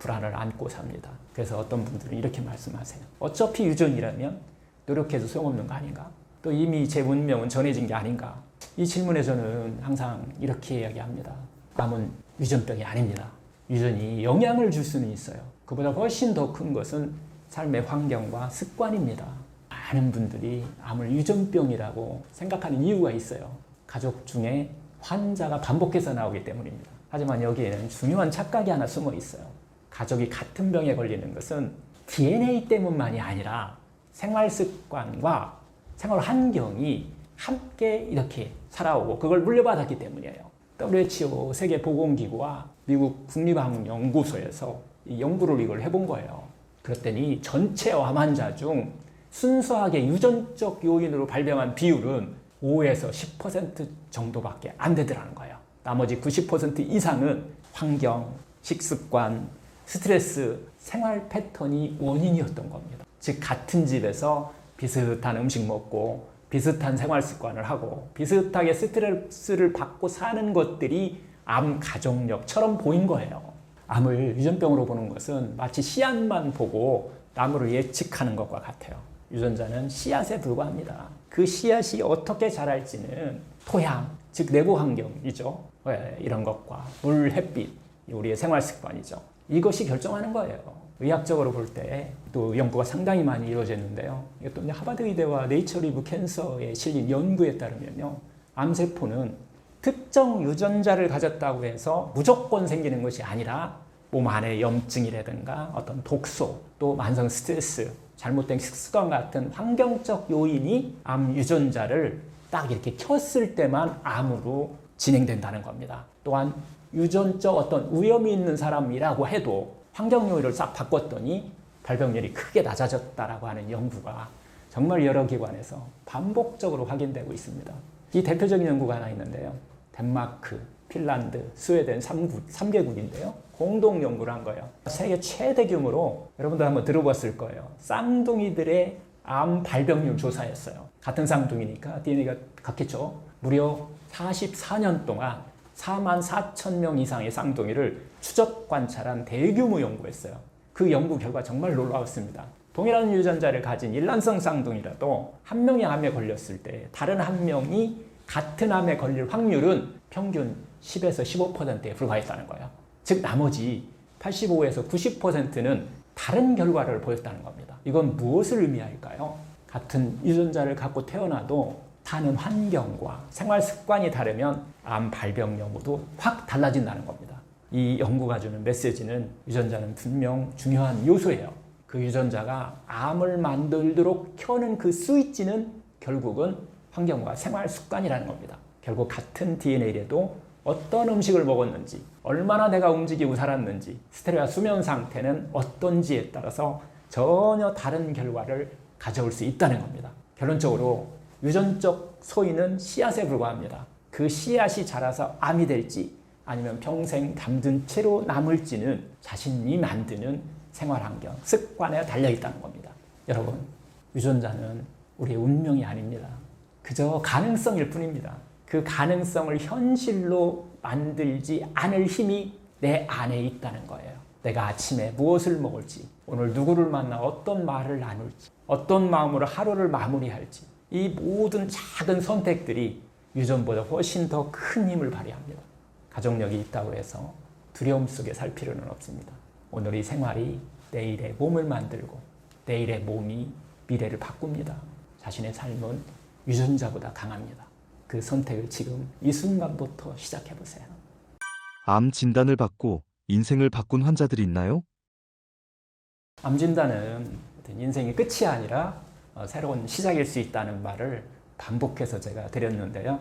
불안을 안고 삽니다. 그래서 어떤 분들은 이렇게 말씀하세요. 어차피 유전이라면 노력해도 소용없는 거 아닌가? 또 이미 제 운명은 정해진 게 아닌가? 이 질문에 저는 항상 이렇게 이야기합니다. 암은 유전병이 아닙니다. 유전이 영향을 줄 수는 있어요. 그보다 훨씬 더 큰 것은 삶의 환경과 습관입니다. 많은 분들이 암을 유전병이라고 생각하는 이유가 있어요. 가족 중에 환자가 반복해서 나오기 때문입니다. 하지만 여기에는 중요한 착각이 하나 숨어 있어요. 가족이 같은 병에 걸리는 것은 DNA 때문만이 아니라 생활 습관과 생활 환경이 함께 이렇게 살아오고 그걸 물려받았기 때문이에요. WHO 세계보건기구와 미국 국립암연구소에서 이 연구를 이걸 해본 거예요. 그랬더니 전체 암 환자 중 순수하게 유전적 요인으로 발병한 비율은 5에서 10% 정도밖에 안 되더라는 거예요. 나머지 90% 이상은 환경, 식습관, 스트레스, 생활 패턴이 원인이었던 겁니다. 즉 같은 집에서 비슷한 음식 먹고 비슷한 생활 습관을 하고 비슷하게 스트레스를 받고 사는 것들이 암 가족력처럼 보인 거예요. 암을 유전병으로 보는 것은 마치 씨앗만 보고 나무를 예측하는 것과 같아요. 유전자는 씨앗에 불과합니다. 그 씨앗이 어떻게 자랄지는 토양, 즉 내부 환경이죠. 이런 것과 물, 햇빛, 우리의 생활 습관이죠. 이것이 결정하는 거예요. 의학적으로 볼 때 또 연구가 상당히 많이 이루어졌는데요. 이것도 하버드 의대와 네이처 리브 캔서에 실린 연구에 따르면요. 암세포는 특정 유전자를 가졌다고 해서 무조건 생기는 것이 아니라 몸 안에 염증이라든가 어떤 독소, 또 만성 스트레스, 잘못된 식습관 같은 환경적 요인이 암 유전자를 딱 이렇게 켰을 때만 암으로 진행된다는 겁니다. 또한 유전적 어떤 위험이 있는 사람이라고 해도 환경 요인을 싹 바꿨더니 발병률이 크게 낮아졌다라고 하는 연구가 정말 여러 기관에서 반복적으로 확인되고 있습니다. 이 대표적인 연구가 하나 있는데요. 덴마크, 핀란드, 스웨덴 3개국인데요. 공동 연구를 한 거예요. 세계 최대 규모로 여러분들 한번 들어봤을 거예요. 쌍둥이들의 암 발병률 조사였어요. 같은 쌍둥이니까 DNA가 같겠죠. 무려 44년 동안 44,000명 이상의 쌍둥이를 추적 관찰한 대규모 연구였어요. 그 연구 결과 정말 놀라웠습니다. 동일한 유전자를 가진 일란성 쌍둥이라도 한 명이 암에 걸렸을 때 다른 한 명이 같은 암에 걸릴 확률은 평균 10에서 15%에 불과했다는 거예요. 즉 나머지 85에서 90%는 다른 결과를 보였다는 겁니다. 이건 무엇을 의미할까요? 같은 유전자를 갖고 태어나도 사는 환경과 생활 습관이 다르면 암 발병 여부도 확 달라진다는 겁니다. 이 연구가 주는 메시지는 유전자는 분명 중요한 요소예요. 그 유전자가 암을 만들도록 켜는 그 스위치는 결국은 환경과 생활 습관이라는 겁니다. 결국 같은 DNA라도 어떤 음식을 먹었는지, 얼마나 내가 움직이고 살았는지, 스트레스와 수면 상태는 어떤지에 따라서 전혀 다른 결과를 가져올 수 있다는 겁니다. 결론적으로 유전적 소인은 씨앗에 불과합니다. 그 씨앗이 자라서 암이 될지 아니면 평생 담든 채로 남을지는 자신이 만드는 생활환경, 습관에 달려있다는 겁니다. 여러분, 유전자는 우리의 운명이 아닙니다. 그저 가능성일 뿐입니다. 그 가능성을 현실로 만들지 않을 힘이 내 안에 있다는 거예요. 내가 아침에 무엇을 먹을지, 오늘 누구를 만나 어떤 말을 나눌지, 어떤 마음으로 하루를 마무리할지, 이 모든 작은 선택들이 유전보다 훨씬 더 큰 힘을 발휘합니다. 가족력이 있다고 해서 두려움 속에 살 필요는 없습니다. 오늘의 생활이 내일의 몸을 만들고 내일의 몸이 미래를 바꿉니다. 자신의 삶은 유전자보다 강합니다. 그 선택을 지금 이 순간부터 시작해보세요. 암 진단을 받고 인생을 바꾼 환자들이 있나요? 암 진단은 인생의 끝이 아니라 새로운 시작일 수 있다는 말을 반복해서 제가 드렸는데요.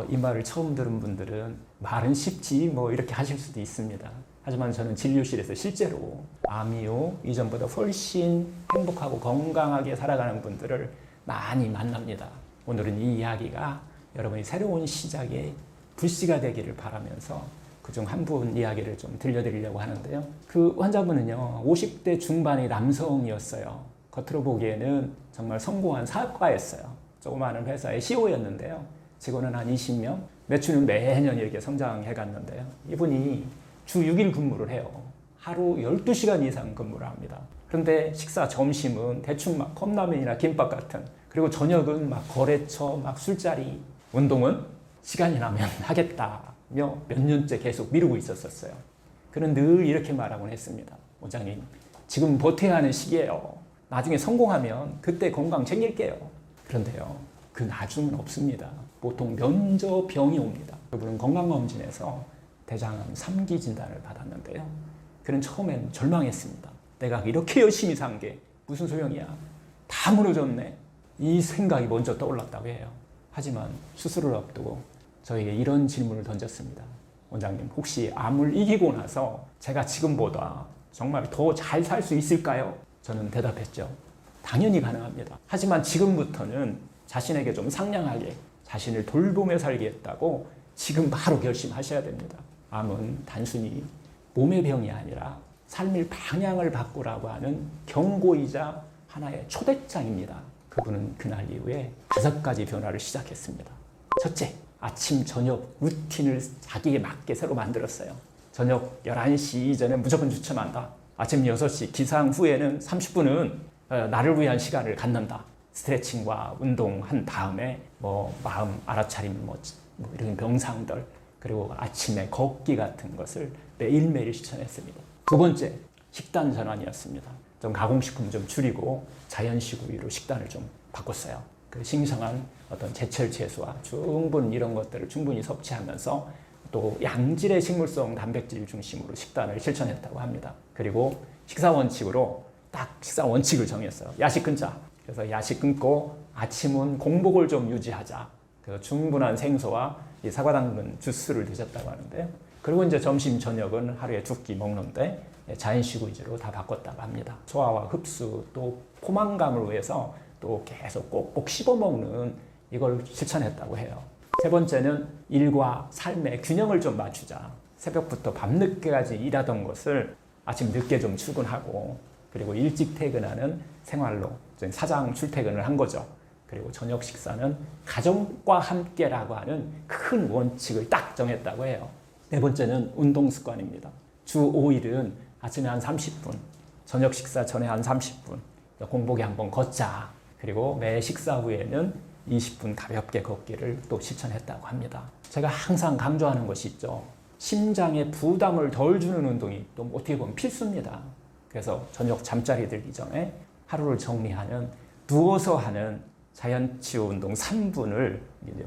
이 말을 처음 들은 분들은 말은 쉽지 뭐 이렇게 하실 수도 있습니다. 하지만 저는 진료실에서 실제로 암이요 이전보다 훨씬 행복하고 건강하게 살아가는 분들을 많이 만납니다. 오늘은 이 이야기가 여러분이 새로운 시작의 불씨가 되기를 바라면서 그중 한 분 이야기를 좀 들려드리려고 하는데요. 그 환자분은요 50대 중반의 남성이었어요. 겉으로 보기에는 정말 성공한 사업가였어요. 조그마한 회사의 CEO였는데요. 직원은 한 20명, 매출은 매년 이렇게 성장해 갔는데요. 이분이 주 6일 근무를 해요. 하루 12시간 이상 근무를 합니다. 그런데 식사, 점심은 대충 막 컵라면이나 김밥 같은, 그리고 저녁은 막 거래처, 막 술자리, 운동은 시간이 나면 하겠다며 몇 년째 계속 미루고 있었어요. 그는 늘 이렇게 말하곤 했습니다. 원장님, 지금 버텨야 하는 시기예요. 나중에 성공하면 그때 건강 챙길게요. 그런데요, 그 나중은 없습니다. 보통 면저병이 옵니다. 그분은 건강검진에서 대장암 3기 진단을 받았는데요. 그는 처음엔 절망했습니다. 내가 이렇게 열심히 산 게 무슨 소용이야. 다 무너졌네. 이 생각이 먼저 떠올랐다고 해요. 하지만 수술을 앞두고 저에게 이런 질문을 던졌습니다. 원장님, 혹시 암을 이기고 나서 제가 지금보다 정말 더 잘 살 수 있을까요? 저는 대답했죠. 당연히 가능합니다. 하지만 지금부터는 자신에게 좀 상냥하게 자신을 돌보며 살겠다고 지금 바로 결심하셔야 됩니다. 암은 단순히 몸의 병이 아니라 삶의 방향을 바꾸라고 하는 경고이자 하나의 초대장입니다. 그분은 그날 이후에 5가지 변화를 시작했습니다. 첫째, 아침, 저녁 루틴을 자기에 맞게 새로 만들었어요. 저녁 11시 이전에 무조건 추천한다. 아침 6시 기상 후에는 30분은 나를 위한 시간을 갖는다. 스트레칭과 운동한 다음에 마음 알아차림 이런 명상들, 그리고 아침에 걷기 같은 것을 매일매일 실천했습니다. 두 번째, 식단 전환이었습니다. 좀 가공식품 좀 줄이고 자연식으로 식단을 좀 바꿨어요. 그 신성한 어떤 제철 채소와 충분 이런 것들을 충분히 섭취하면서 또 양질의 식물성 단백질 중심으로 식단을 실천했다고 합니다. 그리고 식사 원칙으로 딱 식사 원칙을 정했어요. 야식 끊자. 그래서 야식 끊고 아침은 공복을 좀 유지하자. 그래서 충분한 생소와 이 사과 당근 주스를 드셨다고 하는데요. 그리고 이제 점심 저녁은 하루에 2끼 먹는데 자연식 위주로 다 바꿨다고 합니다. 소화와 흡수 또 포만감을 위해서 또 계속 꼭꼭 씹어 먹는 이걸 실천했다고 해요. 세 번째는 일과 삶의 균형을 좀 맞추자. 새벽부터 밤늦게까지 일하던 것을 아침 늦게 좀 출근하고, 그리고 일찍 퇴근하는 생활로 사장 출퇴근을 한 거죠. 그리고 저녁 식사는 가정과 함께라고 하는 큰 원칙을 딱 정했다고 해요. 네 번째는 운동 습관입니다. 주 5일은 아침에 한 30분, 저녁 식사 전에 한 30분, 공복에 한번 걷자. 그리고 매 식사 후에는 20분 가볍게 걷기를 또 실천했다고 합니다. 제가 항상 강조하는 것이 있죠. 심장에 부담을 덜 주는 운동이 또 어떻게 보면 필수입니다. 그래서 저녁 잠자리 들기 전에 하루를 정리하는 누워서 하는 자연치유 운동 3분을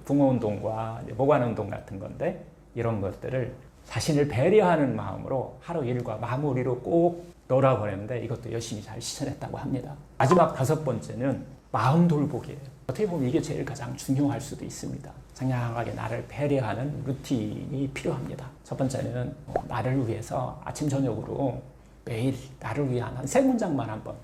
붕어 운동과 모관 운동 같은 건데, 이런 것들을 자신을 배려하는 마음으로 하루 일과 마무리로 꼭 놀아보내는데 이것도 열심히 잘 실천했다고 합니다. 마지막 5번째는 마음 돌보기예요. 어떻게 보면 이게 제일 가장 중요할 수도 있습니다. 상냥하게 나를 배려하는 루틴이 필요합니다. 첫 번째는 나를 위해서 아침 저녁으로 매일 나를 위한 한 3문장만 한번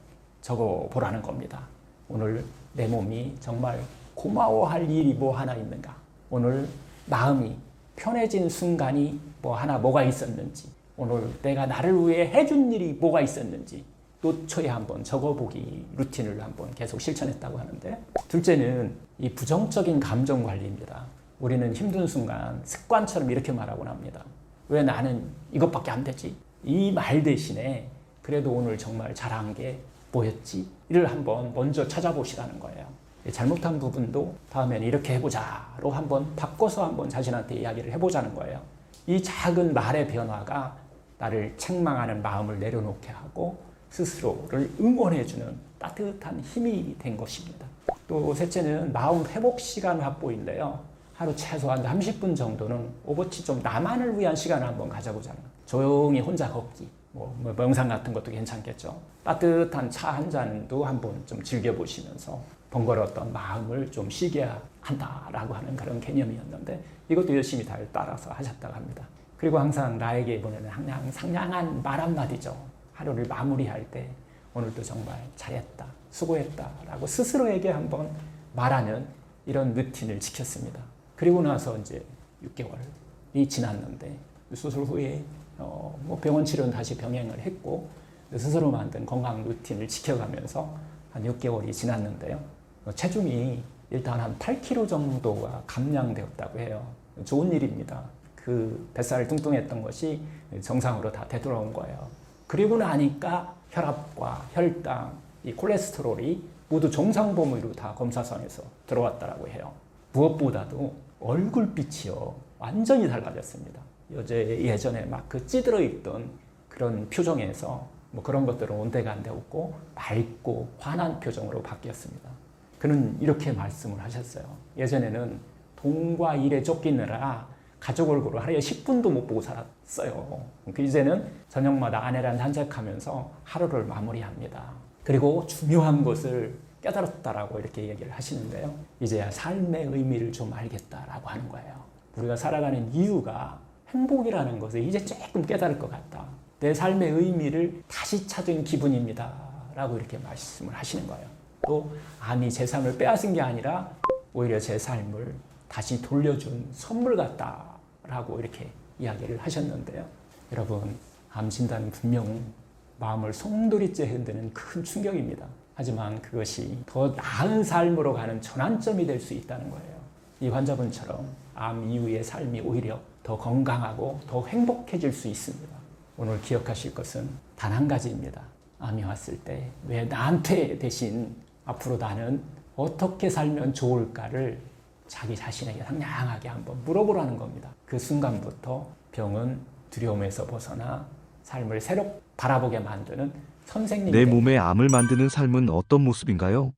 적어보라는 겁니다. 오늘 내 몸이 정말 고마워할 일이 뭐 하나 있는가? 오늘 마음이 편해진 순간이 뭐가 있었는지, 오늘 내가 나를 위해 해준 일이 뭐가 있었는지 노트에 한번 적어보기 루틴을 한번 계속 실천했다고 하는데, 둘째는 이 부정적인 감정 관리입니다. 우리는 힘든 순간 습관처럼 이렇게 말하곤 합니다. 왜 나는 이것밖에 안 되지? 이 말 대신에 그래도 오늘 정말 잘한 게 뭐였지? 이를 한번 먼저 찾아보시라는 거예요. 잘못한 부분도 다음엔 이렇게 해보자로 한번 바꿔서 한번 자신한테 이야기를 해보자는 거예요. 이 작은 말의 변화가 나를 책망하는 마음을 내려놓게 하고 스스로를 응원해주는 따뜻한 힘이 된 것입니다. 또 셋째는 마음 회복 시간 확보인데요. 하루 최소한 30분 정도는 오버치 좀 나만을 위한 시간을 한번 가져보자는 거예요. 조용히 혼자 걷기, 뭐 명상 같은 것도 괜찮겠죠. 따뜻한 차 한 잔도 한번 좀 즐겨보시면서 번거로웠던 마음을 좀 쉬게 한다라고 하는 그런 개념이었는데 이것도 열심히 잘 따라서 하셨다고 합니다. 그리고 항상 나에게 이번에는 그냥 상냥한 말 한마디죠. 하루를 마무리할 때 오늘도 정말 잘했다, 수고했다라고 스스로에게 한번 말하는 이런 루틴을 지켰습니다. 그리고 나서 이제 6개월이 지났는데 수술 후에 뭐 병원 치료는 다시 병행을 했고 스스로 만든 건강 루틴을 지켜가면서 한 6개월이 지났는데요. 체중이 일단 한 8kg 정도가 감량되었다고 해요. 좋은 일입니다. 그 뱃살 뚱뚱했던 것이 정상으로 다 되돌아온 거예요. 그리고 나니까 혈압과 혈당, 이 콜레스테롤이 모두 정상 범위로 다 검사상에서 들어왔다라고 해요. 무엇보다도 얼굴빛이요 완전히 달라졌습니다. 예전에 막 그 찌들어 있던 그런 표정에서 뭐 그런 것들은 온데가 안 되었고 맑고 환한 표정으로 바뀌었습니다. 그는 이렇게 말씀을 하셨어요. 예전에는 돈과 일에 쫓기느라 가족 얼굴을 하루에 10분도 못 보고 살았어요. 이제는 저녁마다 아내랑 산책하면서 하루를 마무리합니다. 그리고 중요한 것을 깨달았다라고 이렇게 얘기를 하시는데요. 이제야 삶의 의미를 좀 알겠다라고 하는 거예요. 우리가 살아가는 이유가 행복이라는 것을 이제 조금 깨달을 것 같다. 내 삶의 의미를 다시 찾은 기분입니다. 라고 이렇게 말씀을 하시는 거예요. 또 암이 제 삶을 빼앗은 게 아니라 오히려 제 삶을 다시 돌려준 선물 같다라고 이렇게 이야기를 하셨는데요. 여러분, 암 진단은 분명 마음을 송두리째 흔드는 큰 충격입니다. 하지만 그것이 더 나은 삶으로 가는 전환점이 될 수 있다는 거예요. 이 환자분처럼 암 이후의 삶이 오히려 더 건강하고 더 행복해질 수 있습니다. 오늘 기억하실 것은 단 한 가지입니다. 암이 왔을 때 왜 나한테 대신 앞으로 나는 어떻게 살면 좋을까를 자기 자신에게 상냥하게 한번 물어보라는 겁니다. 그 순간부터 병은 두려움에서 벗어나 삶을 새롭게 바라보게 만드는 선생님이 내 몸에 암을 만드는 삶은 어떤 모습인가요?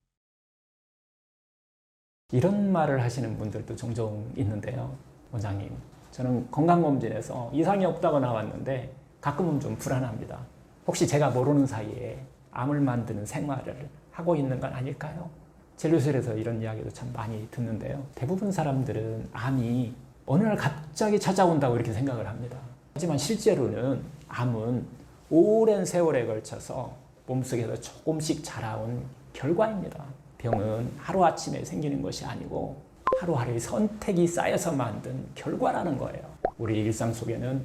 이런 말을 하시는 분들도 종종 있는데요. 원장님, 저는 건강검진에서 이상이 없다고 나왔는데 가끔은 좀 불안합니다. 혹시 제가 모르는 사이에 암을 만드는 생활을 하고 있는 건 아닐까요? 진료실에서 이런 이야기도 참 많이 듣는데요. 대부분 사람들은 암이 어느 날 갑자기 찾아온다고 이렇게 생각을 합니다. 하지만 실제로는 암은 오랜 세월에 걸쳐서 몸속에서 조금씩 자라온 결과입니다. 병은 하루아침에 생기는 것이 아니고 하루하루의 선택이 쌓여서 만든 결과라는 거예요. 우리 일상 속에는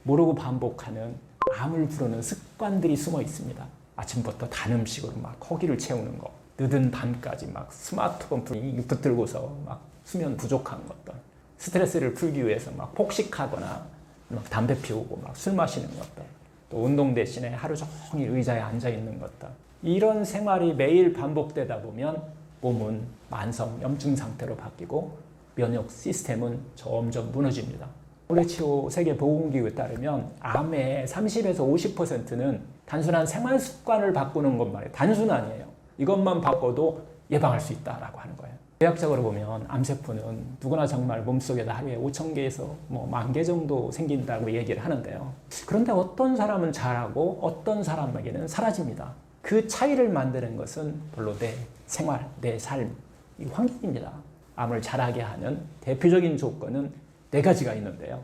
모르고 반복하는 암을 부르는 습관들이 숨어 있습니다. 아침부터 단 음식으로 막 허기를 채우는 거, 늦은 밤까지 막 스마트폰 붙들고서 막 수면 부족한 것들, 스트레스를 풀기 위해서 막 폭식하거나 막 담배 피우고 막 술 마시는 것들, 또 운동 대신에 하루 종일 의자에 앉아 있는 것들, 이런 생활이 매일 반복되다 보면 몸은 만성 염증 상태로 바뀌고 면역 시스템은 점점 무너집니다. WHO 세계보건기구에 따르면 암의 30에서 50%는 단순한 생활 습관을 바꾸는 것만 해요. 단순한이에요. 이것만 바꿔도 예방할 수 있다라고 하는 거예요. 의학적으로 보면 암세포는 누구나 정말 몸속에다 하루에 5,000개에서 뭐 10,000개 정도 생긴다고 얘기를 하는데요. 그런데 어떤 사람은 잘하고 어떤 사람에게는 사라집니다. 그 차이를 만드는 것은 별로 내 생활, 내 삶, 이 환경입니다. 암을 자라게 하는 대표적인 조건은 4가지가 있는데요.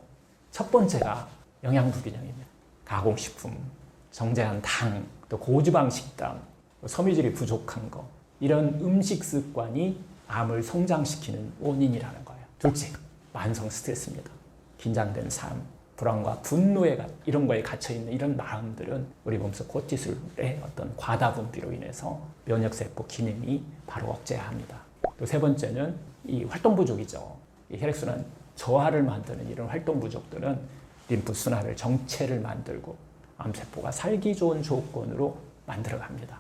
첫 번째가 영양 불균형입니다. 가공식품, 정제한 당, 또 고지방 식단, 섬유질이 부족한 거, 이런 음식 습관이 암을 성장시키는 원인이라는 거예요. 둘째, 만성 스트레스입니다. 긴장된 삶, 불안과 분노에 이런 거에 갇혀있는 이런 마음들은 우리 몸속 코티솔의 어떤 과다 분비로 인해서 면역세포 기능이 바로 억제합니다. 또 세 번째는 이 활동 부족이죠. 이 혈액순환 저하를 만드는 이런 활동 부족들은 림프 순환을 정체를 만들고 암세포가 살기 좋은 조건으로 만들어갑니다.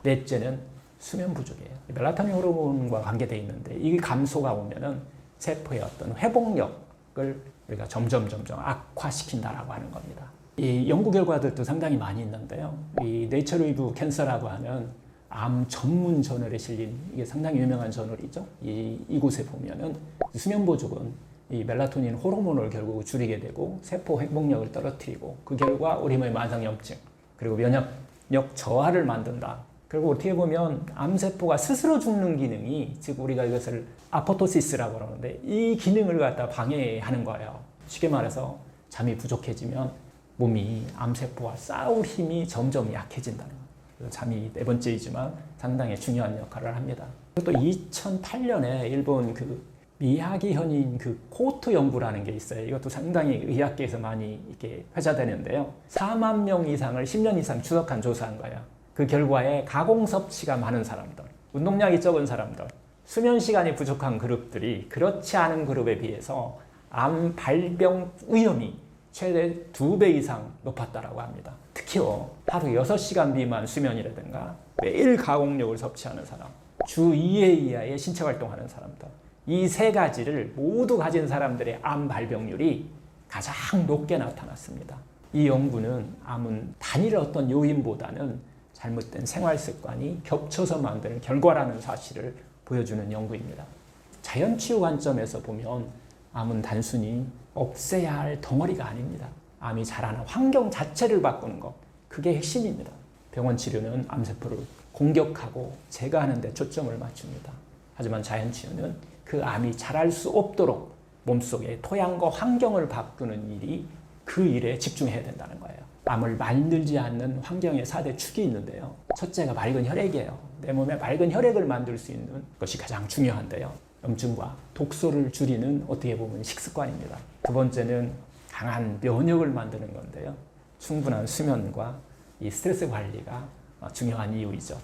넷째는 수면 부족이에요. 멜라토닌 호르몬과 관계되어 있는데 이 감소가 오면은 세포의 어떤 회복력을 우리가 점점 악화시킨다라고 하는 겁니다. 이 연구 결과들도 상당히 많이 있는데요. 이 네이처 리뷰 캔서라고 하는 암 전문 저널에 실린 이게 상당히 유명한 저널이죠. 이곳에 보면은 수면 부족은 이 멜라토닌 호르몬을 결국 줄이게 되고 세포 회복력을 떨어뜨리고 그 결과 우리 몸의 만성염증 그리고 면역력 저하를 만든다. 그리고 어떻게 보면 암세포가 스스로 죽는 기능이 즉 우리가 이것을 아포토시스라고 그러는데 이 기능을 갖다 방해하는 거예요. 쉽게 말해서 잠이 부족해지면 몸이 암세포와 싸울 힘이 점점 약해진다는 거예요. 잠이 네 번째이지만 상당히 중요한 역할을 합니다. 또 2008년에 일본 그 미야기 현인 그 코호트 연구라는 게 있어요. 이것도 상당히 의학계에서 많이 이렇게 회자되는데요. 4만 명 이상을 10년 이상 추적한 조사한 거예요. 그 결과에 가공 섭취가 많은 사람들, 운동량이 적은 사람들, 수면 시간이 부족한 그룹들이 그렇지 않은 그룹에 비해서 암 발병 위험이 최대 2배 이상 높았다고 합니다. 특히요, 하루 6시간 미만 수면이라든가 매일 가공육을 섭취하는 사람, 주 2회 이하의 신체 활동하는 사람들, 이 세 가지를 모두 가진 사람들의 암 발병률이 가장 높게 나타났습니다. 이 연구는 암은 단일 어떤 요인보다는 잘못된 생활 습관이 겹쳐서 만드는 결과라는 사실을 보여주는 연구입니다. 자연치유 관점에서 보면 암은 단순히 없애야 할 덩어리가 아닙니다. 암이 자라는 환경 자체를 바꾸는 것, 그게 핵심입니다. 병원 치료는 암세포를 공격하고 제거하는 데 초점을 맞춥니다. 하지만 자연치유는 그 암이 자랄 수 없도록 몸속의 토양과 환경을 바꾸는 일이 그 일에 집중해야 된다는 거예요. 암을 만들지 않는 환경의 4대 축이 있는데요. 첫째가 맑은 혈액이에요. 내 몸에 맑은 혈액을 만들 수 있는 것이 가장 중요한데요. 염증과 독소를 줄이는 어떻게 보면 식습관입니다. 두 번째는 강한 면역을 만드는 건데요. 충분한 수면과 이 스트레스 관리가 중요한 이유이죠.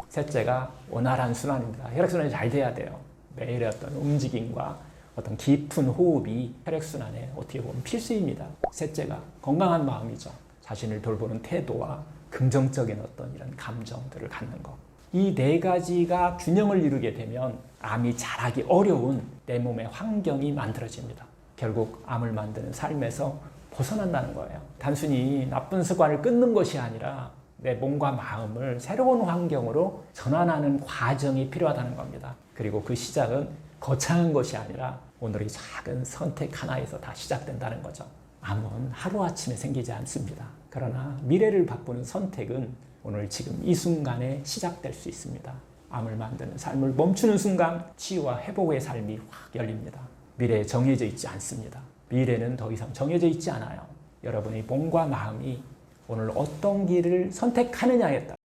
셋째가 원활한 순환입니다. 혈액순환이 잘 돼야 돼요. 매일의 어떤 움직임과 어떤 깊은 호흡이 혈액순환에 어떻게 보면 필수입니다. 셋째가 건강한 마음이죠. 자신을 돌보는 태도와 긍정적인 어떤 이런 감정들을 갖는 것. 이 네 가지가 균형을 이루게 되면 암이 자라기 어려운 내 몸의 환경이 만들어집니다. 결국 암을 만드는 삶에서 벗어난다는 거예요. 단순히 나쁜 습관을 끊는 것이 아니라 내 몸과 마음을 새로운 환경으로 전환하는 과정이 필요하다는 겁니다. 그리고 그 시작은 거창한 것이 아니라 오늘의 작은 선택 하나에서 다 시작된다는 거죠. 암은 하루아침에 생기지 않습니다. 그러나 미래를 바꾸는 선택은 오늘 지금 이 순간에 시작될 수 있습니다. 암을 만드는 삶을 멈추는 순간 치유와 회복의 삶이 확 열립니다. 미래에 정해져 있지 않습니다. 미래는 더 이상 정해져 있지 않아요. 여러분의 몸과 마음이 오늘 어떤 길을 선택하느냐에 따라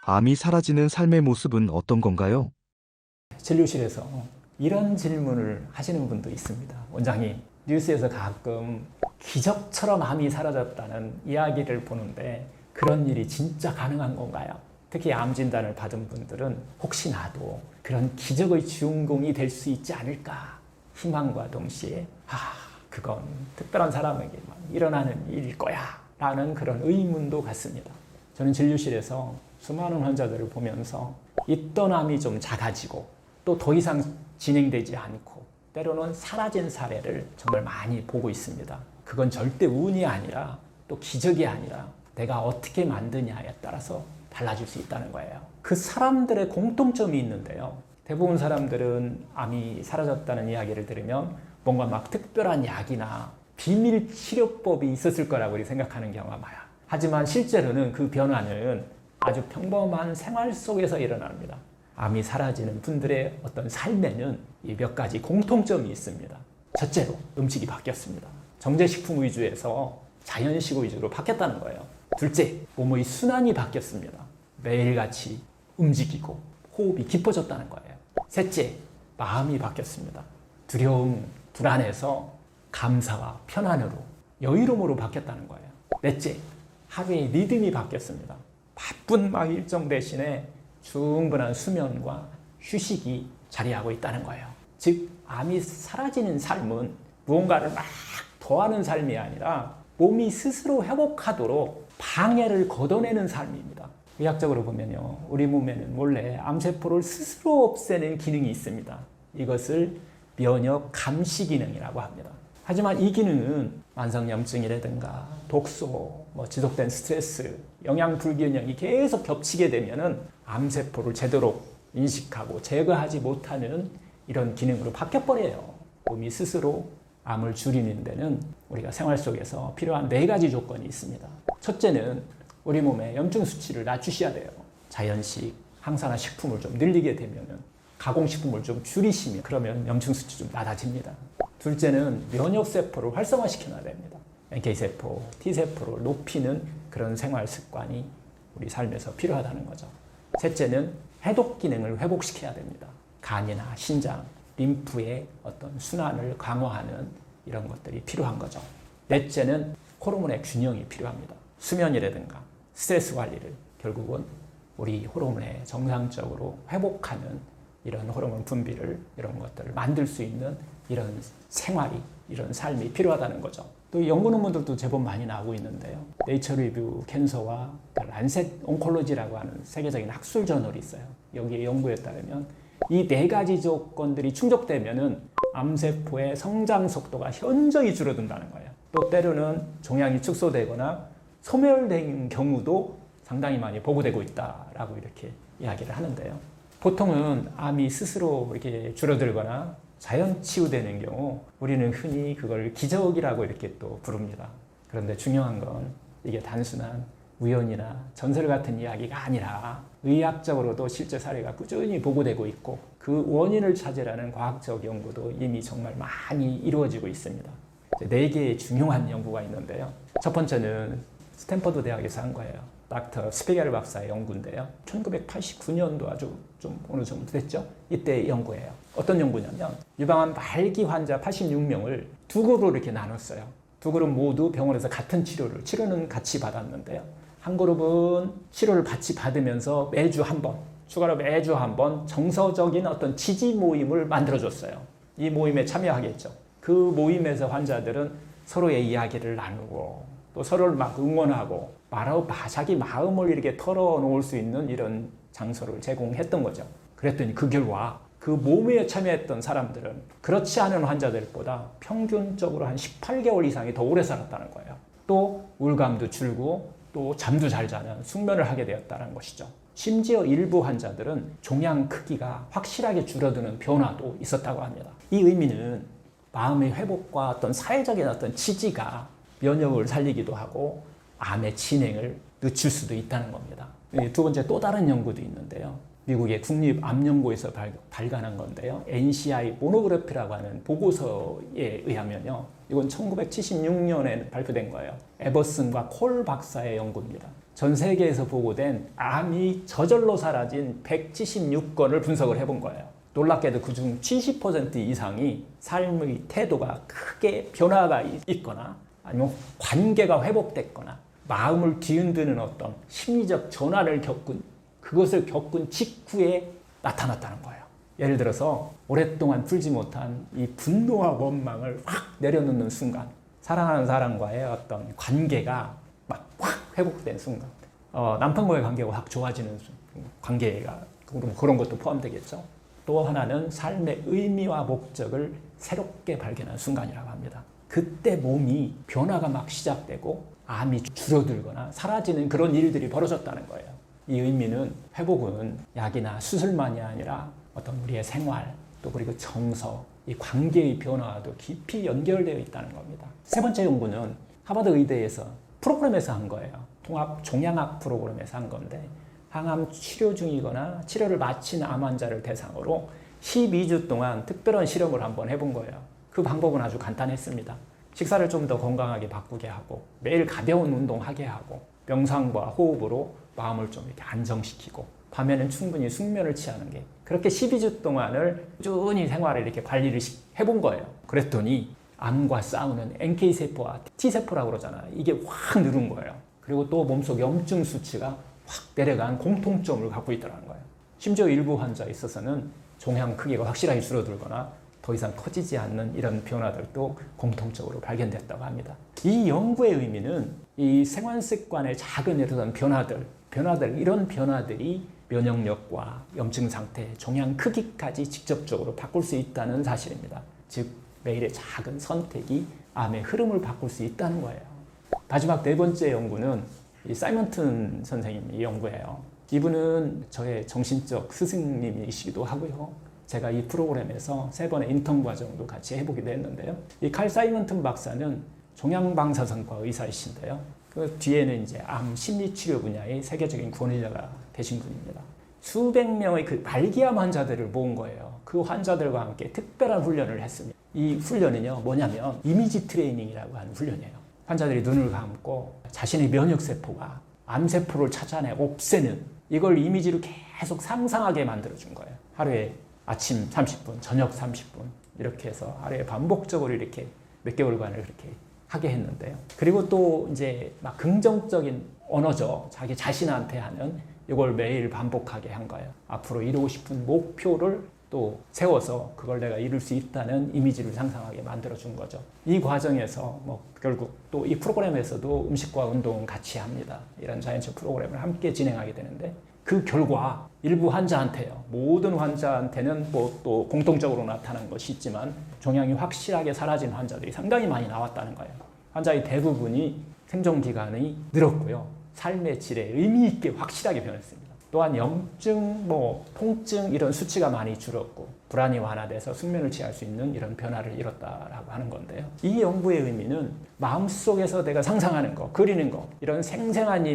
암이 사라지는 삶의 모습은 어떤 건가요? 진료실에서 이런 질문을 하시는 분도 있습니다. 원장님, 뉴스에서 가끔 기적처럼 암이 사라졌다는 이야기를 보는데 그런 일이 진짜 가능한 건가요? 특히 암 진단을 받은 분들은 혹시 나도 그런 기적의 주인공이 될 수 있지 않을까 희망과 동시에 그건 특별한 사람에게만 일어나는 일일 거야 라는 그런 의문도 갖습니다. 저는 진료실에서 수많은 환자들을 보면서 있던 암이 좀 작아지고 또 더 이상 진행되지 않고 때로는 사라진 사례를 정말 많이 보고 있습니다. 그건 절대 운이 아니라 또 기적이 아니라 내가 어떻게 만드냐에 따라서 달라질 수 있다는 거예요. 그 사람들의 공통점이 있는데요. 대부분 사람들은 암이 사라졌다는 이야기를 들으면 뭔가 막 특별한 약이나 비밀 치료법이 있었을 거라고 생각하는 경우가 많아요. 하지만 실제로는 그 변화는 아주 평범한 생활 속에서 일어납니다. 암이 사라지는 분들의 어떤 삶에는 이 몇 가지 공통점이 있습니다. 첫째로 음식이 바뀌었습니다. 정제식품 위주에서 자연식 위주로 바뀌었다는 거예요. 둘째, 몸의 순환이 바뀌었습니다. 매일같이 움직이고 호흡이 깊어졌다는 거예요. 셋째, 마음이 바뀌었습니다. 두려움, 불안에서 감사와 편안으로, 여유로움으로 바뀌었다는 거예요. 넷째, 하루의 리듬이 바뀌었습니다. 바쁜 막 일정 대신에 충분한 수면과 휴식이 자리하고 있다는 거예요. 즉, 암이 사라지는 삶은 무언가를 막 더하는 삶이 아니라 몸이 스스로 회복하도록 방해를 걷어내는 삶입니다. 의학적으로 보면요, 우리 몸에는 원래 암세포를 스스로 없애는 기능이 있습니다. 이것을 면역 감시 기능이라고 합니다. 하지만 이 기능은 만성염증이라든가 독소, 지속된 스트레스, 영양 불균형이 계속 겹치게 되면은 암세포를 제대로 인식하고 제거하지 못하는 이런 기능으로 바뀌어버려요. 몸이 스스로 암을 줄이는 데는 우리가 생활 속에서 필요한 4가지 조건이 있습니다. 첫째는 우리 몸의 염증 수치를 낮추셔야 돼요. 자연식, 항산화 식품을 좀 늘리게 되면은, 가공식품을 좀 줄이시면 그러면 염증 수치 좀 낮아집니다. 둘째는 면역세포를 활성화시켜놔야 됩니다. NK세포, T세포를 높이는 그런 생활 습관이 우리 삶에서 필요하다는 거죠. 셋째는 해독 기능을 회복시켜야 됩니다. 간이나 신장, 림프의 어떤 순환을 강화하는 이런 것들이 필요한 거죠. 넷째는 호르몬의 균형이 필요합니다. 수면이라든가 스트레스 관리를 결국은 우리 호르몬의 정상적으로 회복하는 이런 호르몬 분비를, 이런 것들을 만들 수 있는 이런 생활이, 이런 삶이 필요하다는 거죠. 또 연구 논문들도 제법 많이 나오고 있는데요. 네이처 리뷰 캔서와 란셋 온콜로지라고 하는 세계적인 학술 저널이 있어요. 여기에 연구에 따르면 이 4가지 조건들이 충족되면은 암세포의 성장 속도가 현저히 줄어든다는 거예요. 또 때로는 종양이 축소되거나 소멸된 경우도 상당히 많이 보고되고 있다라고 이렇게 이야기를 하는데요. 보통은 암이 스스로 이렇게 줄어들거나 자연 치유되는 경우 우리는 흔히 그걸 기적이라고 이렇게 또 부릅니다. 그런데 중요한 건 이게 단순한 우연이나 전설 같은 이야기가 아니라 의학적으로도 실제 사례가 꾸준히 보고되고 있고, 그 원인을 찾으라는 과학적 연구도 이미 정말 많이 이루어지고 있습니다. 4개의 중요한 연구가 있는데요. 첫 번째는 스탠퍼드 대학에서 한 거예요. 닥터 스피겔 박사의 연구인데요. 1989년도 아주 좀 어느 정도 됐죠? 이때 연구예요. 어떤 연구냐면 유방암 말기 환자 86명을 2그룹으로 이렇게 나눴어요. 2그룹 모두 병원에서 같은 치료는 같이 받았는데요. 한 그룹은 치료를 같이 받으면서 매주 한 번, 추가로 매주 한 번 정서적인 어떤 지지 모임을 만들어줬어요. 이 모임에 참여하겠죠. 그 모임에서 환자들은 서로의 이야기를 나누고 또 서로를 막 응원하고 자기 마음을 이렇게 털어놓을 수 있는 이런 장소를 제공했던 거죠. 그랬더니 그 결과 그 모임에 참여했던 사람들은 그렇지 않은 환자들보다 평균적으로 한 18개월 이상이 더 오래 살았다는 거예요. 또 우울감도 줄고 또 잠도 잘 자는 숙면을 하게 되었다는 것이죠. 심지어 일부 환자들은 종양 크기가 확실하게 줄어드는 변화도 있었다고 합니다. 이 의미는 마음의 회복과 어떤 사회적인 어떤 지지가 면역을 살리기도 하고 암의 진행을 늦출 수도 있다는 겁니다. 두 번째, 또 다른 연구도 있는데요. 미국의 국립암연구에서 발간한 건데요. NCI 모노그래피라고 하는 보고서에 의하면요. 이건 1976년에 발표된 거예요. 에버슨과 콜 박사의 연구입니다. 전 세계에서 보고된 암이 저절로 사라진 176건을 분석을 해본 거예요. 놀랍게도 그중 70% 이상이 삶의 태도가 크게 변화가 있거나 아니면 관계가 회복됐거나 마음을 뒤흔드는 어떤 심리적 전환을 그것을 겪은 직후에 나타났다는 거예요. 예를 들어서 오랫동안 풀지 못한 이 분노와 원망을 확 내려놓는 순간, 사랑하는 사람과의 어떤 관계가 막 확 회복된 순간, 남편과의 관계가 확 좋아지는 관계가 그런 것도 포함되겠죠. 또 하나는 삶의 의미와 목적을 새롭게 발견한 순간이라고 합니다. 그때 몸이 변화가 막 시작되고 암이 줄어들거나 사라지는 그런 일들이 벌어졌다는 거예요. 이 의미는 회복은 약이나 수술만이 아니라 어떤 우리의 생활, 또 그리고 정서, 이 관계의 변화와도 깊이 연결되어 있다는 겁니다. 세 번째 연구는 하버드 의대에서 프로그램에서 한 거예요. 통합 종양학 프로그램에서 한 건데, 항암 치료 중이거나 치료를 마친 암 환자를 대상으로 12주 동안 특별한 실험을 한번 해본 거예요. 그 방법은 아주 간단했습니다. 식사를 좀 더 건강하게 바꾸게 하고, 매일 가벼운 운동하게 하고, 명상과 호흡으로 마음을 좀 이렇게 안정시키고, 밤에는 충분히 숙면을 취하는 게, 그렇게 12주 동안을 꾸준히 생활을 이렇게 관리를 해본 거예요. 그랬더니 암과 싸우는 NK세포와 T세포라고 그러잖아요. 이게 확 늘은 거예요. 그리고 또 몸속 염증 수치가 확 내려간 공통점을 갖고 있더라는 거예요. 심지어 일부 환자에 있어서는 종양 크기가 확실하게 줄어들거나 더 이상 커지지 않는 이런 변화들도 공통적으로 발견됐다고 합니다. 이 연구의 의미는 이 생활 습관의 작은 이런 이런 변화들이 면역력과 염증 상태, 종양 크기까지 직접적으로 바꿀 수 있다는 사실입니다. 즉, 매일의 작은 선택이 암의 흐름을 바꿀 수 있다는 거예요. 마지막 4번째 연구는 이 사이먼튼 선생님의 연구예요. 이분은 저의 정신적 스승님이시기도 하고요. 제가 이 프로그램에서 3번의 인턴 과정도 같이 해보기도 했는데요. 이 칼 사이먼튼 박사는 종양방사선과 의사이신데요. 그 뒤에는 이제 암 심리치료 분야의 세계적인 권위자가 되신 분입니다. 수백 명의 그 말기암 환자들을 모은 거예요. 그 환자들과 함께 특별한 훈련을 했습니다. 이 훈련은요, 뭐냐면 이미지 트레이닝이라고 하는 훈련이에요. 환자들이 눈을 감고 자신의 면역세포가 암세포를 찾아내 없애는 이걸 이미지로 계속 상상하게 만들어준 거예요. 하루에 아침 30분, 저녁 30분 이렇게 해서 하루에 반복적으로 이렇게 몇 개월간을 그렇게 하게 했는데요. 그리고 또 이제 막 긍정적인 언어죠. 자기 자신한테 하는 이걸 매일 반복하게 한 거예요. 앞으로 이루고 싶은 목표를 또 세워서 그걸 내가 이룰 수 있다는 이미지를 상상하게 만들어준 거죠. 이 과정에서 뭐 결국 또 이 프로그램에서도 음식과 운동은 같이 합니다. 이런 자연체 프로그램을 함께 진행하게 되는데 그 결과 일부 환자한테요. 모든 환자한테는 뭐 또 공통적으로 나타난 것이 있지만 종양이 확실하게 사라진 환자들이 상당히 많이 나왔다는 거예요. 환자의 대부분이 생존 기간이 늘었고요. 삶의 질에 의미 있게 확실하게 변했습니다. 또한 염증, 통증 이런 수치가 많이 줄었고 불안이 완화돼서 숙면을 취할 수 있는 이런 변화를 이뤘다라고 하는 건데요. 이 연구의 의미는 마음속에서 내가 상상하는 거, 그리는 거 이런 생생한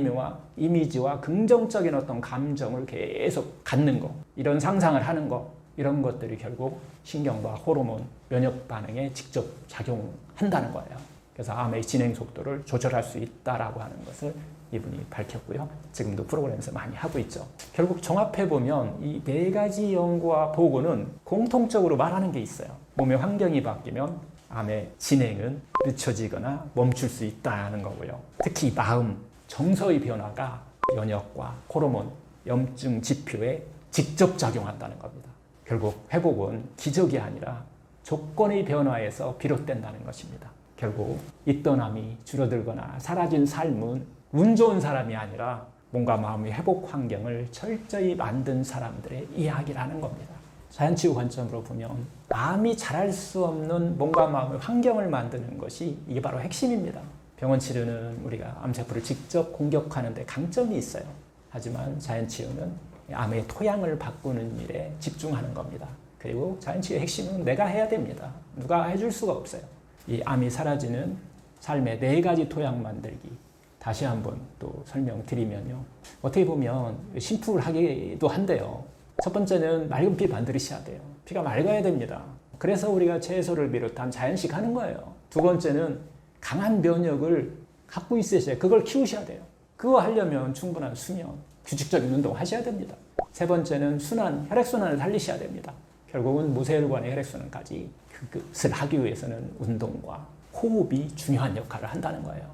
이미지와 긍정적인 어떤 감정을 계속 갖는 거, 이런 상상을 하는 거, 이런 것들이 결국 신경과 호르몬, 면역 반응에 직접 작용한다는 거예요. 그래서 암의 진행 속도를 조절할 수 있다라고 하는 것을 이분이 밝혔고요. 지금도 프로그램에서 많이 하고 있죠. 결국 종합해보면 이 4가지 연구와 보고는 공통적으로 말하는 게 있어요. 몸의 환경이 바뀌면 암의 진행은 늦춰지거나 멈출 수 있다는 거고요. 특히 마음, 정서의 변화가 면역과 호르몬, 염증 지표에 직접 작용한다는 겁니다. 결국 회복은 기적이 아니라 조건의 변화에서 비롯된다는 것입니다. 결국 있던 암이 줄어들거나 사라진 삶은 운 좋은 사람이 아니라 몸과 마음의 회복 환경을 철저히 만든 사람들의 이야기라는 겁니다. 자연치유 관점으로 보면 암이 자랄 수 없는 몸과 마음의 환경을 만드는 것이 이게 바로 핵심입니다. 병원 치료는 우리가 암세포를 직접 공격하는 데 강점이 있어요. 하지만 자연치유는 암의 토양을 바꾸는 일에 집중하는 겁니다. 그리고 자연치유의 핵심은 내가 해야 됩니다. 누가 해줄 수가 없어요. 이 암이 사라지는 삶의 4가지 토양 만들기 다시 한번 또 설명드리면요. 어떻게 보면 심플하기도 한데요. 첫 번째는 맑은 피 만들으셔야 돼요. 피가 맑아야 됩니다. 그래서 우리가 채소를 비롯한 자연식 하는 거예요. 두 번째는 강한 면역을 갖고 있으셔야 그걸 키우셔야 돼요. 그거 하려면 충분한 수면, 규칙적인 운동 하셔야 됩니다. 세 번째는 순환, 혈액순환을 살리셔야 됩니다. 결국은 무쇠혈관의 혈액순환까지 그것을 하기 위해서는 운동과 호흡이 중요한 역할을 한다는 거예요.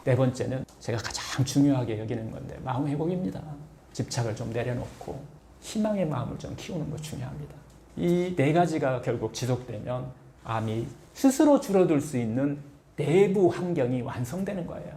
네 번째는 제가 가장 중요하게 여기는 건데 마음 회복입니다. 집착을 좀 내려놓고 희망의 마음을 좀 키우는 거 중요합니다. 이 4가지가 결국 지속되면 암이 스스로 줄어들 수 있는 내부 환경이 완성되는 거예요.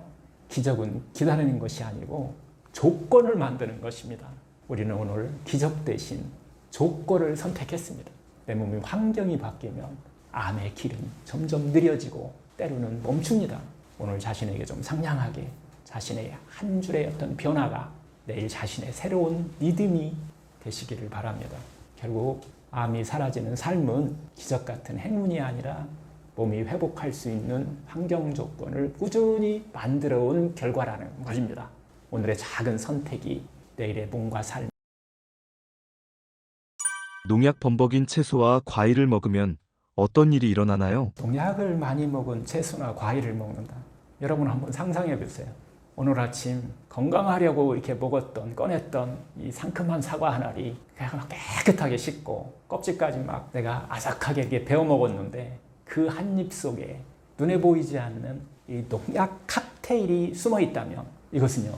기적은 기다리는 것이 아니고 조건을 만드는 것입니다. 우리는 오늘 기적 대신 조건을 선택했습니다. 내 몸의 환경이 바뀌면 암의 길은 점점 느려지고 때로는 멈춥니다. 오늘 자신에게 좀 상냥하게 자신의 한 줄의 어떤 변화가 내일 자신의 새로운 믿음이 되시기를 바랍니다. 결국 암이 사라지는 삶은 기적 같은 행운이 아니라 몸이 회복할 수 있는 환경 조건을 꾸준히 만들어 온 결과라는 것입니다. 오늘의 작은 선택이 내일의 몸과 삶. 농약 범벅인 채소와 과일을 먹으면 어떤 일이 일어나나요? 농약을 많이 먹은 채소나 과일을 먹는다. 여러분 한번 상상해 보세요. 오늘 아침 건강하려고 이렇게 먹었던, 꺼냈던 이 상큼한 사과 한 알이 그냥 막 깨끗하게 씻고 껍질까지 막 내가 아삭하게 이렇게 베어 먹었는데 그 한 입 속에 눈에 보이지 않는 이 농약 칵테일이 숨어 있다면 이것은요,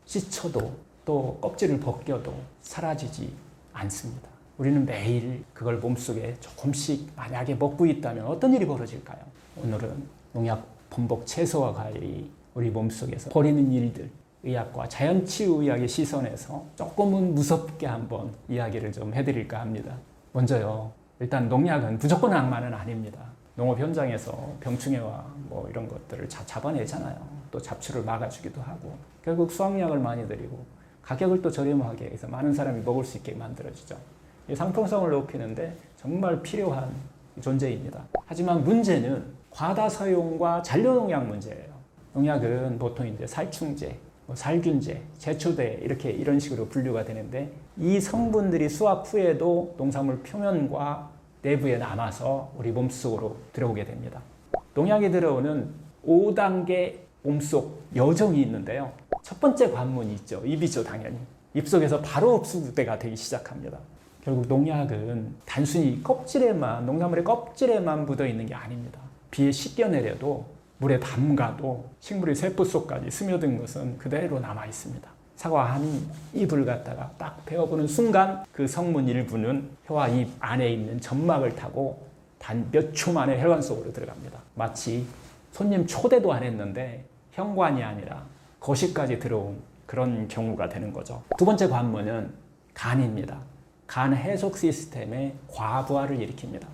씻어도 또 껍질을 벗겨도 사라지지 않습니다. 우리는 매일 그걸 몸속에 조금씩 만약에 먹고 있다면 어떤 일이 벌어질까요? 오늘은 농약 범벅 채소와 과일이 우리 몸속에서 벌이는 일들, 의학과 자연치유의학의 시선에서 조금은 무섭게 한번 이야기를 좀 해드릴까 합니다. 먼저요, 일단 농약은 무조건 악마는 아닙니다. 농업 현장에서 병충해와 뭐 이런 것들을 잡아내잖아요. 또 잡초를 막아주기도 하고 결국 수확량을 많이 들이고 가격을 또 저렴하게 해서 많은 사람이 먹을 수 있게 만들어주죠. 이 상품성을 높이는데 정말 필요한 존재입니다. 하지만 문제는 과다 사용과 잔류농약 문제예요. 농약은 보통 이제 살충제, 살균제, 제초제 이런 식으로 분류가 되는데 이 성분들이 수확 후에도 농산물 표면과 내부에 남아서 우리 몸속으로 들어오게 됩니다. 농약이 들어오는 5단계 몸속 여정이 있는데요. 첫 번째 관문이 있죠. 입이죠, 당연히. 입속에서 바로 흡수가 되기 시작합니다. 결국 농약은 단순히 농산물의 껍질에만 묻어 있는 게 아닙니다. 비에 씻겨내려도 물에 담가도 식물의 세포 속까지 스며든 것은 그대로 남아 있습니다. 사과 한 잎을 갖다가 딱 베어보는 순간 그 성분 일부는 혀와 입 안에 있는 점막을 타고 단 몇 초 만에 혈관 속으로 들어갑니다. 마치 손님 초대도 안 했는데 현관이 아니라 거실까지 들어온 그런 경우가 되는 거죠. 두 번째 관문은 간입니다. 간 해독 시스템의 과부하를 일으킵니다.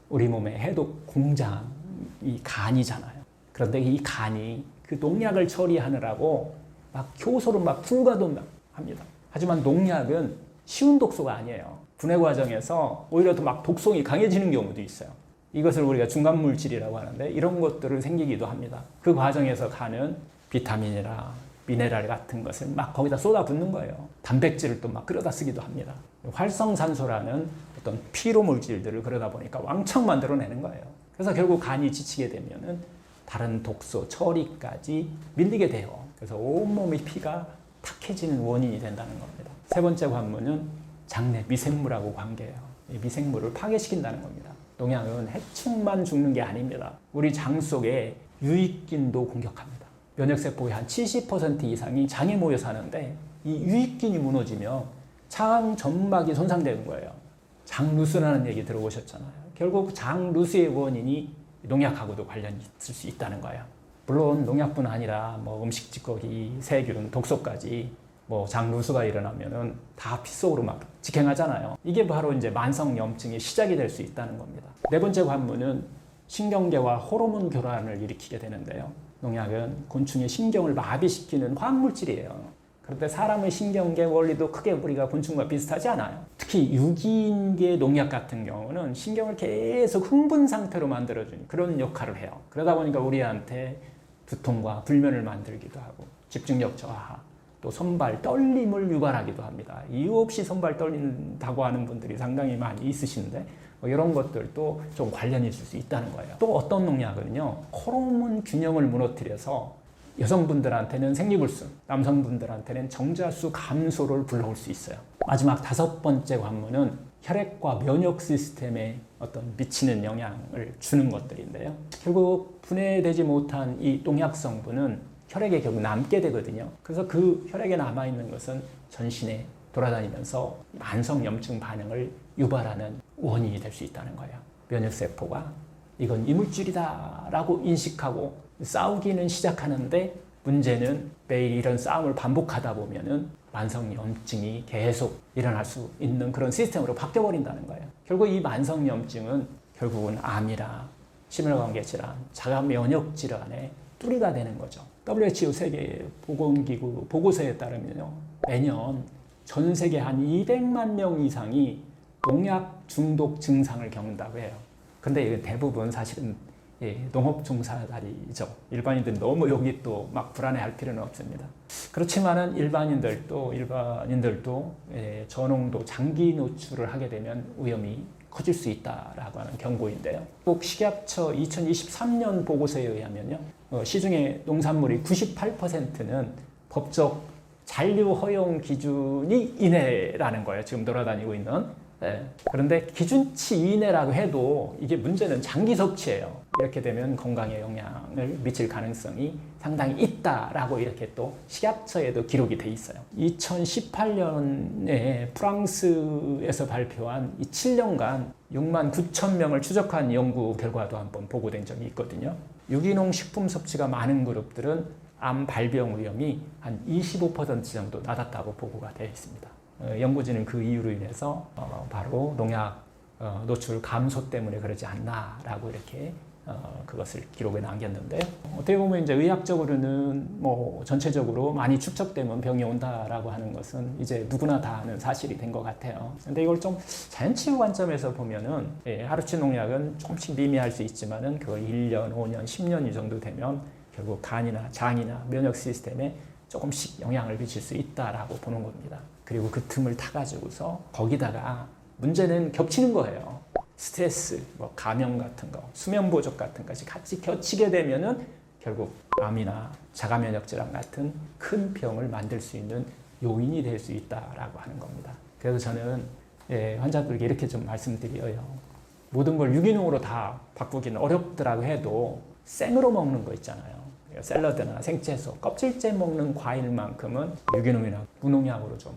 우리 몸의 해독 공장이 간이잖아요. 그런데 이 간이 그 농약을 처리하느라고 막 효소를 막 불가동합니다. 하지만 농약은 쉬운 독소가 아니에요. 분해 과정에서 오히려 더 막 독성이 강해지는 경우도 있어요. 이것을 우리가 중간물질이라고 하는데 이런 것들을 생기기도 합니다. 그 과정에서 간은 비타민이나 미네랄 같은 것을 막 거기다 쏟아붓는 거예요. 단백질을 또 막 끌어다 쓰기도 합니다. 활성산소라는 어떤 피로 물질들을 그러다 보니까 왕창 만들어내는 거예요. 그래서 결국 간이 지치게 되면은 다른 독소, 처리까지 밀리게 돼요. 그래서 온몸의 피가 탁해지는 원인이 된다는 겁니다. 세 번째 관문은 장내 미생물하고 관계해요. 이 미생물을 파괴시킨다는 겁니다. 농약은 해충만 죽는 게 아닙니다. 우리 장 속에 유익균도 공격합니다. 면역세포의 한 70% 이상이 장에 모여 사는데 이 유익균이 무너지면 장 점막이 손상되는 거예요. 장루스라는 얘기 들어보셨잖아요. 결국 장루스의 원인이 농약하고도 관련이 있을 수 있다는 거예요. 물론 농약뿐 아니라 음식 찌꺼기, 세균, 독소까지 장루스가 일어나면은 다 피 속으로 막 직행하잖아요. 이게 바로 이제 만성염증의 시작이 될 수 있다는 겁니다. 네 번째 관문은 신경계와 호르몬 교란을 일으키게 되는데요. 농약은 곤충의 신경을 마비시키는 화학물질이에요. 그런데 사람의 신경계 원리도 크게 우리가 곤충과 비슷하지 않아요. 특히 유기인계 농약 같은 경우는 신경을 계속 흥분 상태로 만들어주는 그런 역할을 해요. 그러다 보니까 우리한테 두통과 불면을 만들기도 하고 집중력 저하, 또 손발 떨림을 유발하기도 합니다. 이유 없이 손발 떨린다고 하는 분들이 상당히 많이 있으신데 이런 것들도 좀 관련이 있을 수 있다는 거예요. 또 어떤 농약은요, 호르몬 균형을 무너뜨려서 여성분들한테는 생리불순, 남성분들한테는 정자수 감소를 불러올 수 있어요. 마지막 다섯 번째 관문은 혈액과 면역 시스템에 어떤 미치는 영향을 주는 것들인데요. 결국 분해되지 못한 이 농약 성분은 혈액에 결국 남게 되거든요. 그래서 그 혈액에 남아있는 것은 전신에 돌아다니면서 만성염증 반응을 유발하는 원인이 될 수 있다는 거예요. 면역세포가 이건 이물질이다 라고 인식하고 싸우기는 시작하는데 문제는 매일 이런 싸움을 반복하다 보면은 만성염증이 계속 일어날 수 있는 그런 시스템으로 바뀌어버린다는 거예요. 결국 이 만성염증은 결국은 암이나 심혈관계 질환, 자가 면역 질환의 뿌리가 되는 거죠. WHO 세계보건기구 보고서에 따르면요, 매년 전 세계 한 200만 명 이상이 농약 중독 증상을 겪는다고 해요. 근데 이게 대부분 사실은 농업 종사자리죠. 일반인들은 너무 여기 또 막 불안해할 필요는 없습니다. 그렇지만은 일반인들도 저농도 장기 노출을 하게 되면 위험이 커질 수 있다라고 하는 경고인데요. 꼭 식약처 2023년 보고서에 의하면요, 시중의 농산물의 98%는 법적 잔류 허용 기준이 이내라는 거예요. 지금 돌아다니고 있는. 그런데 기준치 이내라고 해도 이게 문제는 장기 섭취예요. 이렇게 되면 건강에 영향을 미칠 가능성이 상당히 있다라고 이렇게 또 식약처에도 기록이 돼 있어요. 2018년에 프랑스에서 발표한 이 7년간 6만 9천 명을 추적한 연구 결과도 한번 보고된 적이 있거든요. 유기농 식품 섭취가 많은 그룹들은 암 발병 위험이 한 25% 정도 낮았다고 보고가 되어 있습니다. 연구진은 그 이유로 인해서 바로 농약 노출 감소 때문에 그러지 않나라고 이렇게 그것을 기록에 남겼는데요. 어떻게 보면 이제 의학적으로는 뭐 전체적으로 많이 축적되면 병이 온다라고 하는 것은 이제 누구나 다 아는 사실이 된 것 같아요. 근데 이걸 좀 자연치유 관점에서 보면은 하루치 농약은 조금씩 미미할 수 있지만은 그걸 1년, 5년, 10년 이 정도 되면 결국 간이나 장이나 면역 시스템에 조금씩 영향을 미칠 수 있다라고 보는 겁니다. 그리고 그 틈을 타가지고서 거기다가 문제는 겹치는 거예요. 스트레스, 뭐 감염 같은 거, 수면 부족 같은 것이 같이 겹치게 되면은 결국 암이나 자가 면역 질환 같은 큰 병을 만들 수 있는 요인이 될 수 있다라고 하는 겁니다. 그래서 저는 환자들에게 이렇게 좀 말씀드려요. 모든 걸 유기농으로 다 바꾸기는 어렵더라고 해도 생으로 먹는 거 있잖아요. 샐러드나 생채소, 껍질째 먹는 과일만큼은 유기농이나 무농약으로 좀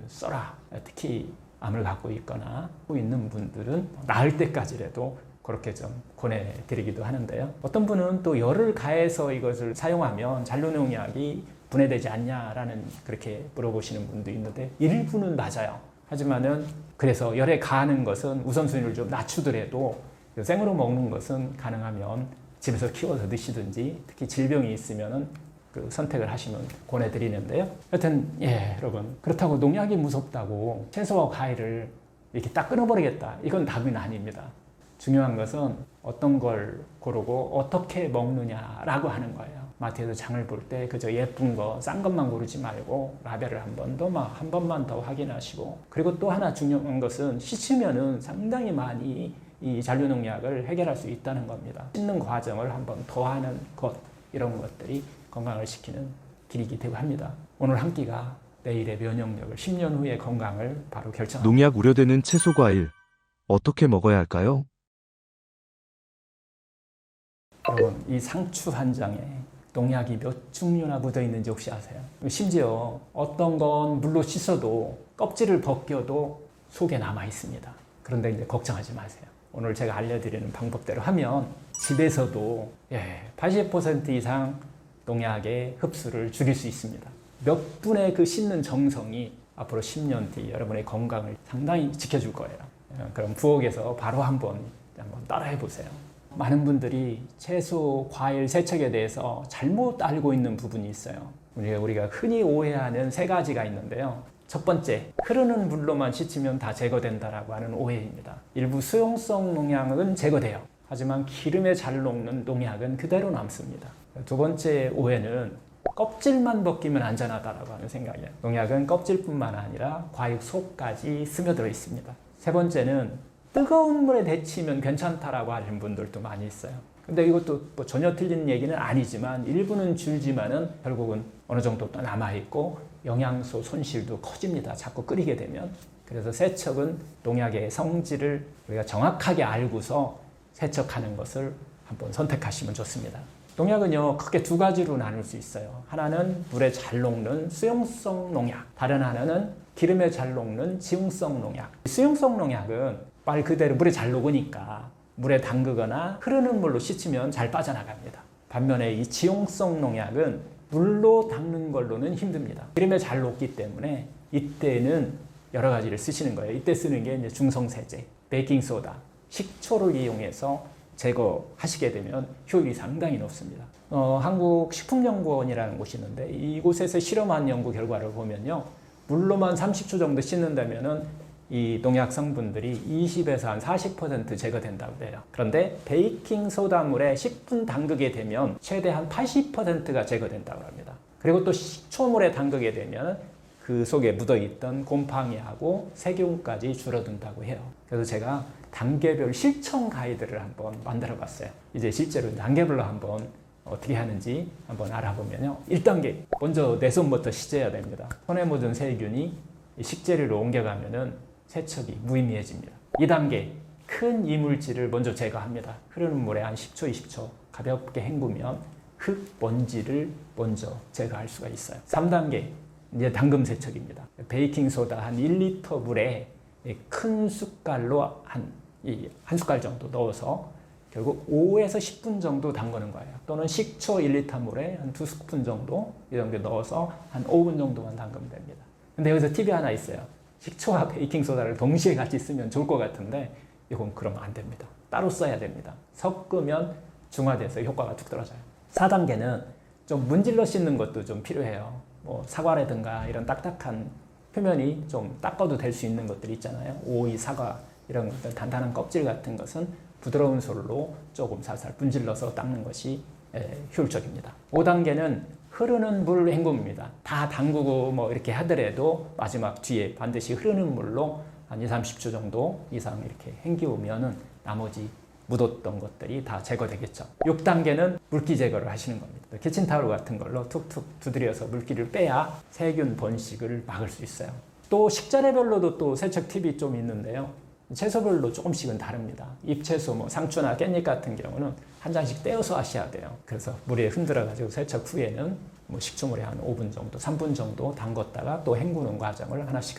써라. 특히 암을 갖고 있거나 갖고 있는 분들은 나을 때까지라도 그렇게 좀 권해드리기도 하는데요. 어떤 분은 또 열을 가해서 이것을 사용하면 잔류농약이 분해되지 않냐라는 그렇게 물어보시는 분도 있는데 일부는 맞아요. 하지만은 그래서 열에 가하는 것은 우선순위를 좀 낮추더라도 생으로 먹는 것은 가능하면 집에서 키워서 드시든지 특히 질병이 있으면은 그 선택을 하시면 권해드리는데요. 여튼 여러분 그렇다고 농약이 무섭다고 채소와 과일을 이렇게 딱 끊어버리겠다 이건 답은 아닙니다. 중요한 것은 어떤 걸 고르고 어떻게 먹느냐라고 하는 거예요. 마트에서 장을 볼 때 그저 예쁜 거 싼 것만 고르지 말고 라벨을 한 번만 더 확인하시고 그리고 또 하나 중요한 것은 씻으면은 상당히 많이 이 잔류농약을 해결할 수 있다는 겁니다. 씻는 과정을 한번 더 하는 것 이런 것들이 건강을 지키는 길이기도 합니다. 오늘 한 끼가 내일의 면역력을 10년 후의 건강을 바로 결정합니다. 농약 우려되는 채소 과일 어떻게 먹어야 할까요? 여러분 이 상추 한 장에 농약이 몇 종류나 묻어 있는지 혹시 아세요? 심지어 어떤 건 물로 씻어도 껍질을 벗겨도 속에 남아 있습니다. 그런데 이제 걱정하지 마세요. 오늘 제가 알려드리는 방법대로 하면 집에서도 80% 이상 농약의 흡수를 줄일 수 있습니다. 몇 분의 그 씻는 정성이 앞으로 10년 뒤 여러분의 건강을 상당히 지켜줄 거예요. 그럼 부엌에서 바로 한번 따라해 보세요. 많은 분들이 채소, 과일, 세척에 대해서 잘못 알고 있는 부분이 있어요. 우리가 흔히 오해하는 세 가지가 있는데요. 첫 번째, 흐르는 물로만 씻으면 다 제거된다라고 하는 오해입니다. 일부 수용성 농약은 제거돼요. 하지만 기름에 잘 녹는 농약은 그대로 남습니다. 두 번째 오해는 껍질만 벗기면 안전하다라고 하는 생각이에요. 농약은 껍질뿐만 아니라 과육 속까지 스며들어 있습니다. 세 번째는 뜨거운 물에 데치면 괜찮다라고 하는 분들도 많이 있어요. 근데 이것도 뭐 전혀 틀린 얘기는 아니지만 일부는 줄지만은 결국은 어느 정도 또 남아있고 영양소 손실도 커집니다. 자꾸 끓이게 되면. 그래서 세척은 농약의 성질을 우리가 정확하게 알고서 세척하는 것을 한번 선택하시면 좋습니다. 농약은요 크게 두 가지로 나눌 수 있어요. 하나는 물에 잘 녹는 수용성 농약, 다른 하나는 기름에 잘 녹는 지용성 농약. 수용성 농약은 말 그대로 물에 잘 녹으니까 물에 담그거나 흐르는 물로 씻으면 잘 빠져나갑니다. 반면에 이 지용성 농약은 물로 닦는 걸로는 힘듭니다. 기름에 잘 녹기 때문에 이때는 여러 가지를 쓰시는 거예요. 이때 쓰는 게 이제 중성세제, 베이킹소다, 식초를 이용해서 제거하시게 되면 효율이 상당히 높습니다. 한국식품연구원이라는 곳이 있는데 이곳에서 실험한 연구 결과를 보면요. 물로만 30초 정도 씻는다면은 이 농약 성분들이 20에서 한 40% 제거된다고 해요. 그런데 베이킹소다물에 10분 담그게 되면 최대한 80%가 제거된다고 합니다. 그리고 또 식초물에 담그게 되면 그 속에 묻어있던 곰팡이하고 세균까지 줄어든다고 해요. 그래서 제가 단계별 실천 가이드를 한번 만들어 봤어요. 이제 실제로 단계별로 한번 어떻게 하는지 한번 알아보면요. 1단계, 먼저 내 손부터 씻어야 됩니다. 손에 묻은 세균이 식재료로 옮겨가면은 세척이 무의미해집니다. 2단계, 큰 이물질을 먼저 제거합니다. 흐르는 물에 한 10초, 20초 가볍게 헹구면 흙, 먼지를 먼저 제거할 수가 있어요. 3단계, 이제 담금 세척입니다. 베이킹소다 한 1리터 물에 큰 숟갈로 한 숟갈 정도 넣어서 결국 5에서 10분 정도 담그는 거예요. 또는 식초 1리터 물에 한 2스푼 정도 이 정도 넣어서 한 5분 정도만 담그면 됩니다. 근데 여기서 팁이 하나 있어요. 식초와 베이킹소다를 동시에 같이 쓰면 좋을 것 같은데 이건 그러면 안 됩니다. 따로 써야 됩니다. 섞으면 중화돼서 효과가 툭 떨어져요. 4단계는 좀 문질러 씻는 것도 좀 필요해요. 뭐 사과라든가 이런 딱딱한 표면이 좀 닦아도 될 수 있는 것들이 있잖아요. 오이, 사과 이런 것들 단단한 껍질 같은 것은 부드러운 솔로 조금 살살 문질러서 닦는 것이 효율적입니다. 5단계는 흐르는 물 헹굼입니다. 다 담그고 뭐 이렇게 하더라도 마지막 뒤에 반드시 흐르는 물로 한 2, 30초 정도 이상 이렇게 헹기우면은 나머지 묻었던 것들이 다 제거되겠죠. 6단계는 물기 제거를 하시는 겁니다. 키친타올 같은 걸로 툭툭 두드려서 물기를 빼야 세균 번식을 막을 수 있어요. 또 식자재별로도 또 세척 팁이 좀 있는데요. 채소별로 조금씩은 다릅니다. 잎채소, 뭐 상추나 깻잎 같은 경우는 한 장씩 떼어서 하셔야 돼요. 그래서 물에 흔들어가지고 세척 후에는 뭐 식초물에 한 5분 정도, 3분 정도 담궜다가 또 헹구는 과정을 하나씩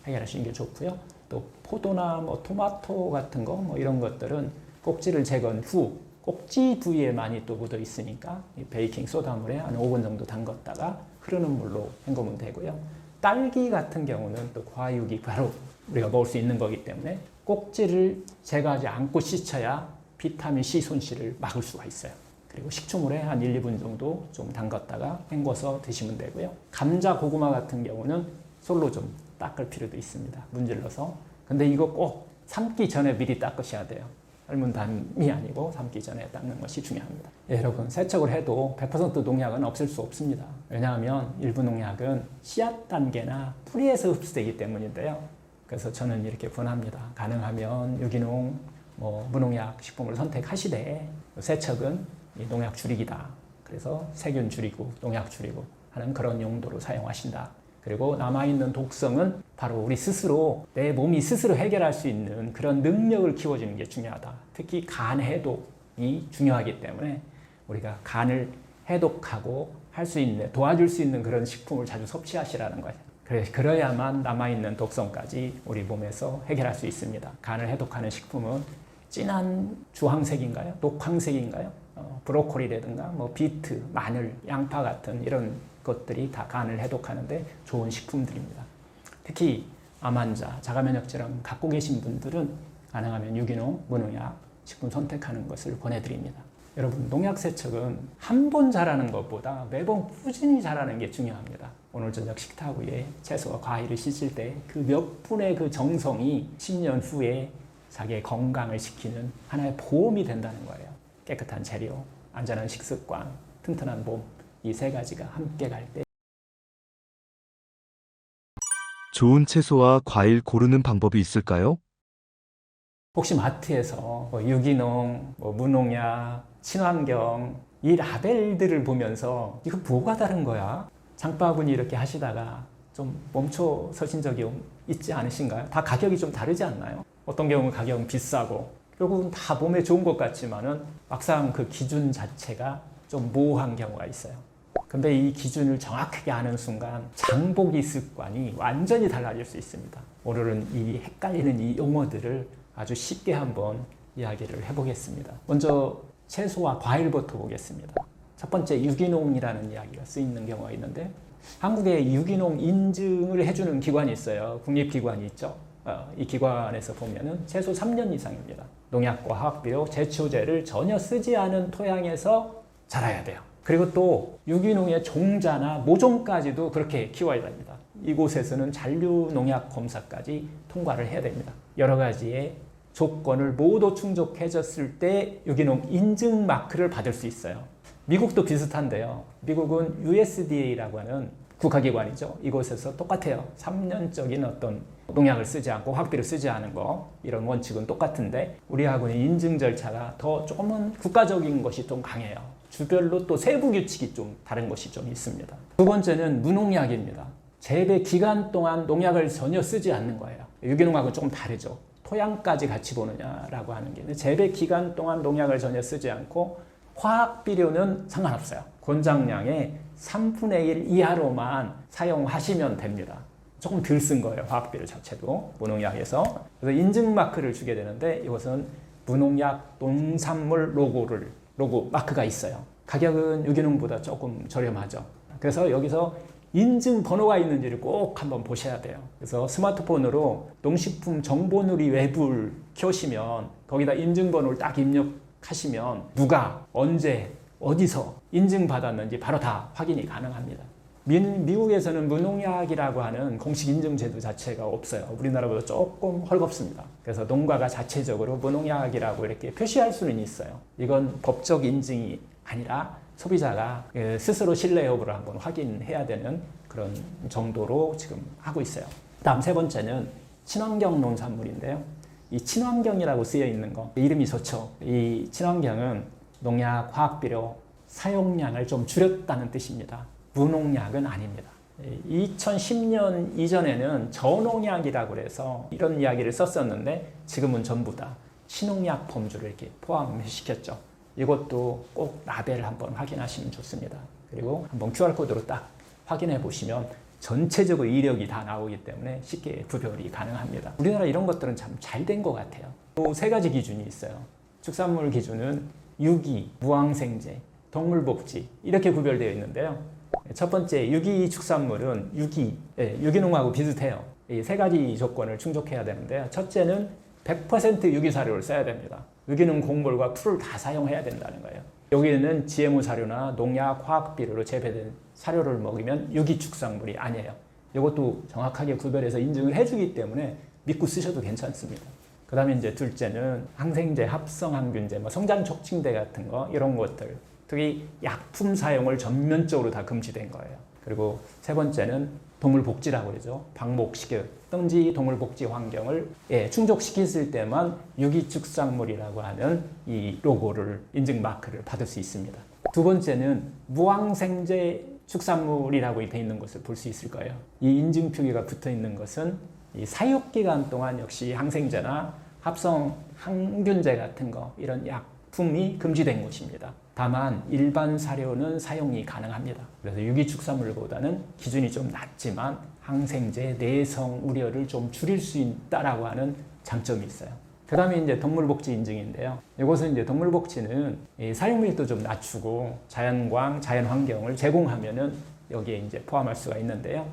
해결하시는 게 좋고요. 또 포도나 뭐 토마토 같은 거 뭐 이런 것들은 꼭지를 제거한 후 꼭지 부위에 많이 또 묻어 있으니까 이 베이킹 소다물에 한 5분 정도 담궜다가 흐르는 물로 헹구면 되고요. 딸기 같은 경우는 또 과육이 바로 우리가 먹을 수 있는 거기 때문에 꼭지를 제거하지 않고 씻어야 비타민 C 손실을 막을 수가 있어요. 그리고 식초물에 한 1, 2분 정도 좀 담갔다가 헹궈서 드시면 되고요. 감자, 고구마 같은 경우는 솔로 좀 닦을 필요도 있습니다. 문질러서. 근데 이거 꼭 삶기 전에 미리 닦으셔야 돼요. 삶은 담이 아니고 삶기 전에 닦는 것이 중요합니다. 여러분, 세척을 해도 100% 농약은 없을 수 없습니다. 왜냐하면 일부 농약은 씨앗 단계나 뿌리에서 흡수되기 때문인데요. 그래서 저는 이렇게 권합니다. 가능하면 유기농, 무농약 식품을 선택하시되 세척은 농약 줄이기다. 그래서 세균 줄이고 농약 줄이고 하는 그런 용도로 사용하신다. 그리고 남아있는 독성은 바로 우리 스스로 내 몸이 스스로 해결할 수 있는 그런 능력을 키워주는 게 중요하다. 특히 간 해독이 중요하기 때문에 우리가 간을 해독하고 할 수 있는, 도와줄 수 있는 그런 식품을 자주 섭취하시라는 거예요. 그래야만 남아있는 독성까지 우리 몸에서 해결할 수 있습니다. 간을 해독하는 식품은 진한 주황색인가요? 녹황색인가요? 브로콜리라든가 뭐 비트, 마늘, 양파 같은 이런 것들이 다 간을 해독하는데 좋은 식품들입니다. 특히 암 환자, 자가면역질환 갖고 계신 분들은 가능하면 유기농, 무농약 식품 선택하는 것을 권해드립니다. 여러분, 농약 세척은 한 번 잘하는 것보다 매번 꾸준히 잘하는 게 중요합니다. 오늘 저녁 식탁 위에 채소와 과일을 씻을 때 그 몇 분의 그 정성이 10년 후에 자기의 건강을 지키는 하나의 보험이 된다는 거예요. 깨끗한 재료, 안전한 식습관, 튼튼한 몸, 이 세 가지가 함께 갈 때 좋은 채소와 과일 고르는 방법이 있을까요? 혹시 마트에서 유기농, 무농약, 친환경 이 라벨들을 보면서 이거 뭐가 다른 거야? 장바구니 이렇게 하시다가 좀 멈춰 서신 적이 있지 않으신가요? 다 가격이 좀 다르지 않나요? 어떤 경우는 가격은 비싸고 결국은 다 몸에 좋은 것 같지만은 막상 그 기준 자체가 좀 모호한 경우가 있어요. 근데 이 기준을 정확하게 아는 순간 장보기 습관이 완전히 달라질 수 있습니다. 오늘은 이 헷갈리는 이 용어들을 아주 쉽게 한번 이야기를 해보겠습니다. 먼저 채소와 과일부터 보겠습니다. 첫 번째, 유기농이라는 이야기가 쓰이는 경우가 있는데 한국에 유기농 인증을 해주는 기관이 있어요. 국립기관이 있죠. 이 기관에서 보면은 최소 3년 이상입니다. 농약과 화학비료, 제초제를 전혀 쓰지 않은 토양에서 자라야 돼요. 그리고 또 유기농의 종자나 모종까지도 그렇게 키워야 됩니다. 이곳에서는 잔류 농약 검사까지 통과를 해야 됩니다. 여러 가지의 조건을 모두 충족해졌을 때 유기농 인증 마크를 받을 수 있어요. 미국도 비슷한데요. 미국은 USDA라고 하는 국가기관이죠. 이곳에서 똑같아요. 3년적인 어떤 농약을 쓰지 않고 화학비를 쓰지 않은 거, 이런 원칙은 똑같은데 우리하고는 인증 절차가 더 조금은 국가적인 것이 좀 강해요. 주별로 또 세부 규칙이 좀 다른 것이 좀 있습니다. 두 번째는 무농약입니다. 재배 기간 동안 농약을 전혀 쓰지 않는 거예요. 유기농하고 조금 다르죠. 토양까지 같이 보느냐라고 하는 게, 재배 기간 동안 농약을 전혀 쓰지 않고 화학비료는 상관없어요. 권장량의 3분의 1 이하로만 사용하시면 됩니다. 조금 덜 쓴 거예요. 화학비료 자체도 무농약에서. 그래서 인증 마크를 주게 되는데 이것은 무농약 농산물 로고 마크가 있어요. 가격은 유기농보다 조금 저렴하죠. 그래서 여기서 인증 번호가 있는지를 꼭 한번 보셔야 돼요. 그래서 스마트폰으로 농식품 정보누리 웹을 켜시면 거기다 인증 번호를 딱 입력 하시면 누가 언제 어디서 인증받았는지 바로 다 확인이 가능합니다. 미국에서는 무농약이라고 하는 공식 인증 제도 자체가 없어요. 우리나라보다 조금 헐겁습니다. 그래서 농가가 자체적으로 무농약이라고 이렇게 표시할 수는 있어요. 이건 법적 인증이 아니라 소비자가 스스로 신뢰 여부를 한번 확인해야 되는 그런 정도로 지금 하고 있어요. 다음 세 번째는 친환경 농산물인데요. 이 친환경이라고 쓰여 있는 거 이름이 좋죠. 이 친환경은 농약, 화학비료 사용량을 좀 줄였다는 뜻입니다. 무농약은 아닙니다. 2010년 이전에는 저농약이라고 해서 이런 이야기를 썼었는데 지금은 전부 다 친농약 범주를 이렇게 포함시켰죠. 이것도 꼭 라벨을 한번 확인하시면 좋습니다. 그리고 한번 QR코드로 딱 확인해 보시면 전체적으로 이력이 다 나오기 때문에 쉽게 구별이 가능합니다. 우리나라 이런 것들은 참 잘 된 것 같아요. 또 세 가지 기준이 있어요. 축산물 기준은 유기, 무항생제, 동물복지 이렇게 구별되어 있는데요. 첫 번째 유기 축산물은 유기농하고 비슷해요. 이 세 가지 조건을 충족해야 되는데요. 첫째는 100% 유기 사료를 써야 됩니다. 유기농 곡물과 풀을 다 사용해야 된다는 거예요. 여기에는 GMO 사료나 농약, 화학 비료로 재배된 사료를 먹으면 유기 축산물이 아니에요. 이것도 정확하게 구별해서 인증을 해주기 때문에 믿고 쓰셔도 괜찮습니다. 그 다음에 이제 둘째는 항생제, 합성 항균제, 성장 촉진제 같은 거 이런 것들 특히 약품 사용을 전면적으로 다 금지된 거예요. 그리고 세 번째는 동물복지라고 그러죠. 방목식육, 뜸지 동물복지 환경을 충족시켰을 때만 유기축산물이라고 하는 이 로고를 인증 마크를 받을 수 있습니다. 두 번째는 무항생제 축산물이라고 되어 있는 것을 볼 수 있을 거예요. 이 인증 표기가 붙어 있는 것은 이 사육 기간 동안 역시 항생제나 합성 항균제 같은 거 이런 약품이 금지된 곳입니다. 다만 일반 사료는 사용이 가능합니다. 그래서 유기축산물보다는 기준이 좀 낮지만 항생제, 내성 우려를 좀 줄일 수 있다라고 하는 장점이 있어요. 그 다음에 이제 동물복지 인증인데요. 이것은 이제 동물복지는 사육밀도 좀 낮추고 자연광, 자연환경을 제공하면은 여기에 이제 포함할 수가 있는데요.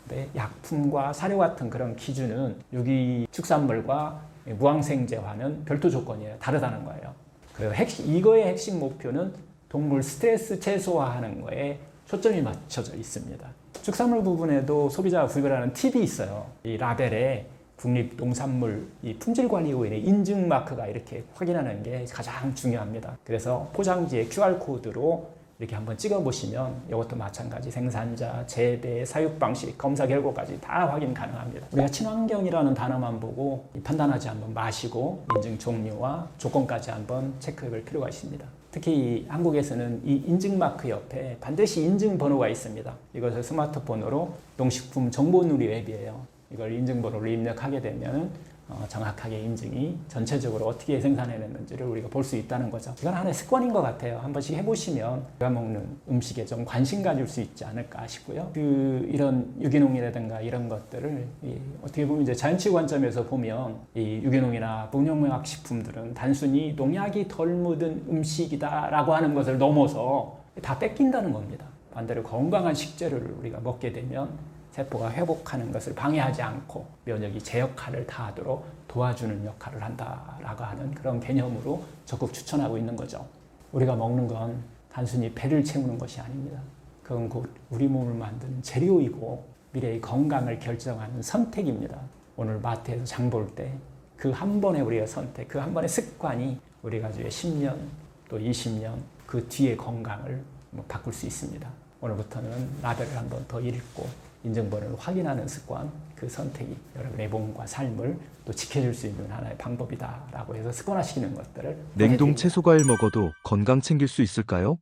근데 약품과 사료 같은 그런 기준은 유기축산물과 무항생제와는 별도 조건이에요. 다르다는 거예요. 그래서 이거의 핵심 목표는 동물 스트레스 최소화하는 거에 초점이 맞춰져 있습니다. 축산물 부분에도 소비자가 구별하는 팁이 있어요. 이 라벨에 국립농산물 이 품질관리위원회 인증 마크가 이렇게 확인하는 게 가장 중요합니다. 그래서 포장지에 QR코드로 이렇게 한번 찍어보시면 이것도 마찬가지 생산자, 재배, 사육 방식, 검사 결과까지 다 확인 가능합니다. 우리가 친환경이라는 단어만 보고 판단하지 한번 마시고 인증 종류와 조건까지 한번 체크해볼 필요가 있습니다. 특히 한국에서는 이 인증 마크 옆에 반드시 인증 번호가 있습니다. 이것을 스마트폰으로 농식품 정보 누리 앱이에요. 이걸 인증번호를 입력하게 되면 정확하게 인증이 전체적으로 어떻게 생산해냈는지를 우리가 볼 수 있다는 거죠. 이건 하나의 습관인 것 같아요. 한 번씩 해보시면 우리가 먹는 음식에 좀 관심 가질 수 있지 않을까 싶고요. 이런 유기농이라든가 이런 것들을 어떻게 보면 이제 자연치유 관점에서 보면 이 유기농이나 무농약 식품들은 단순히 농약이 덜 묻은 음식이다라고 하는 것을 넘어서 다 뺏긴다는 겁니다. 반대로 건강한 식재료를 우리가 먹게 되면 세포가 회복하는 것을 방해하지 않고 면역이 제 역할을 다하도록 도와주는 역할을 한다라고 하는 그런 개념으로 적극 추천하고 있는 거죠. 우리가 먹는 건 단순히 배를 채우는 것이 아닙니다. 그건 곧 우리 몸을 만드는 재료이고 미래의 건강을 결정하는 선택입니다. 오늘 마트에서 장 볼 때 그 한 번의 우리의 선택, 그 한 번의 습관이 우리 가족의 10년 또 20년 그 뒤의 건강을 바꿀 수 있습니다. 오늘부터는 라벨을 한 번 더 읽고 인증번호를 확인하는 습관, 그 선택이 여러분의 몸과 삶을 또 지켜줄 수 있는 하나의 방법이다라고 해서 습관화시키는 것들을 냉동 채소 과일 먹어도 건강 챙길 수 있을까요?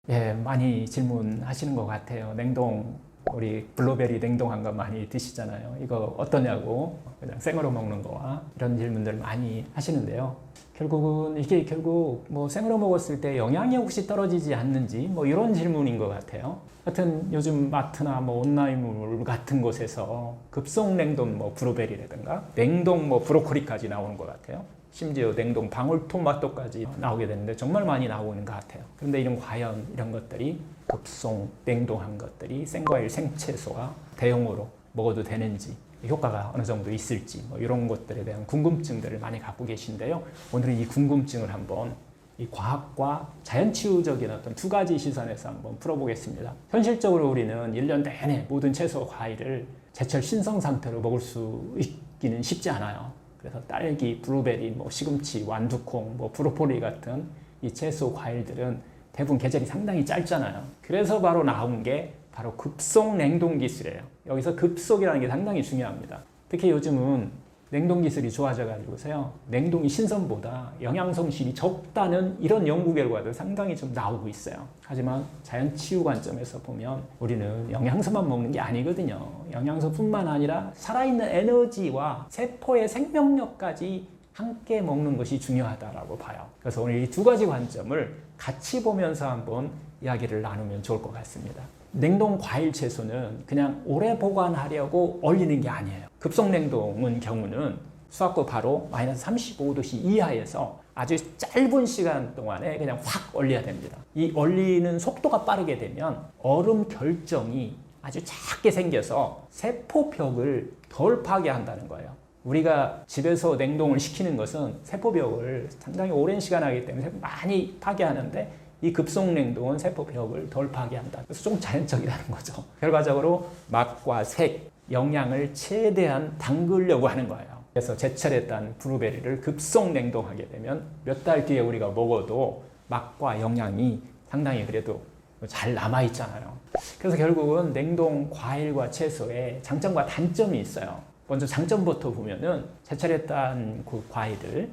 예, 많이 질문하시는 것 같아요. 냉동 우리 블루베리 냉동한 거 많이 드시잖아요. 이거 어떠냐고 그냥 생으로 먹는 거와 이런 질문들 많이 하시는데요. 결국은 이게 결국 생으로 먹었을 때 영양이 혹시 떨어지지 않는지 이런 질문인 것 같아요. 하여튼 요즘 마트나 온라인몰 같은 곳에서 급속 냉동 블루베리라든가 냉동 브로콜리까지 나오는 것 같아요. 심지어 냉동 방울토마토까지 나오게 되는데 정말 많이 나오는 것 같아요. 그런데 과연 이런 것들이 급속 냉동한 것들이 생과일 생채소와 대용으로 먹어도 되는지, 효과가 어느 정도 있을지 뭐 이런 것들에 대한 궁금증들을 많이 갖고 계신데요. 오늘은 이 궁금증을 한번 이 과학과 자연치유적인 어떤 두 가지 시선에서 한번 풀어보겠습니다. 현실적으로 우리는 1년 내내 모든 채소, 과일을 제철 신성 상태로 먹을 수 있기는 쉽지 않아요. 그래서 딸기, 블루베리, 뭐 시금치, 완두콩, 뭐 브로콜리 같은 이 채소, 과일들은 대부분 계절이 상당히 짧잖아요. 그래서 바로 나온 게 바로 급속 냉동 기술이에요. 여기서 급속이라는 게 상당히 중요합니다. 특히 요즘은 냉동 기술이 좋아져 가지고서요, 냉동이 신선보다 영양 성실이 적다는 이런 연구 결과도 상당히 좀 나오고 있어요. 하지만 자연 치유 관점에서 보면 우리는 영양소만 먹는 게 아니거든요. 영양소뿐만 아니라 살아있는 에너지와 세포의 생명력까지 함께 먹는 것이 중요하다라고 봐요. 그래서 오늘 이 두 가지 관점을 같이 보면서 한번 이야기를 나누면 좋을 것 같습니다. 냉동 과일 채소는 그냥 오래 보관하려고 얼리는 게 아니에요. 급속 냉동은 경우는 수압고 바로 마이너스 35도씨 이하에서 아주 짧은 시간 동안에 그냥 확 얼려야 됩니다. 이 얼리는 속도가 빠르게 되면 얼음 결정이 아주 작게 생겨서 세포벽을 덜 파괴한다는 거예요. 우리가 집에서 냉동을 시키는 것은 세포벽을 상당히 오랜 시간 하기 때문에 많이 파괴하는데, 이 급속 냉동은 세포벽을 덜 파괴한다. 그래서 좀 자연적이라는 거죠. 결과적으로 맛과 색, 영양을 최대한 담그려고 하는 거예요. 그래서 제철에 딴 블루베리를 급속 냉동하게 되면 몇 달 뒤에 우리가 먹어도 맛과 영양이 상당히 그래도 잘 남아있잖아요. 그래서 결국은 냉동 과일과 채소에 장점과 단점이 있어요. 먼저 장점부터 보면은 제철에 딴 그 과일을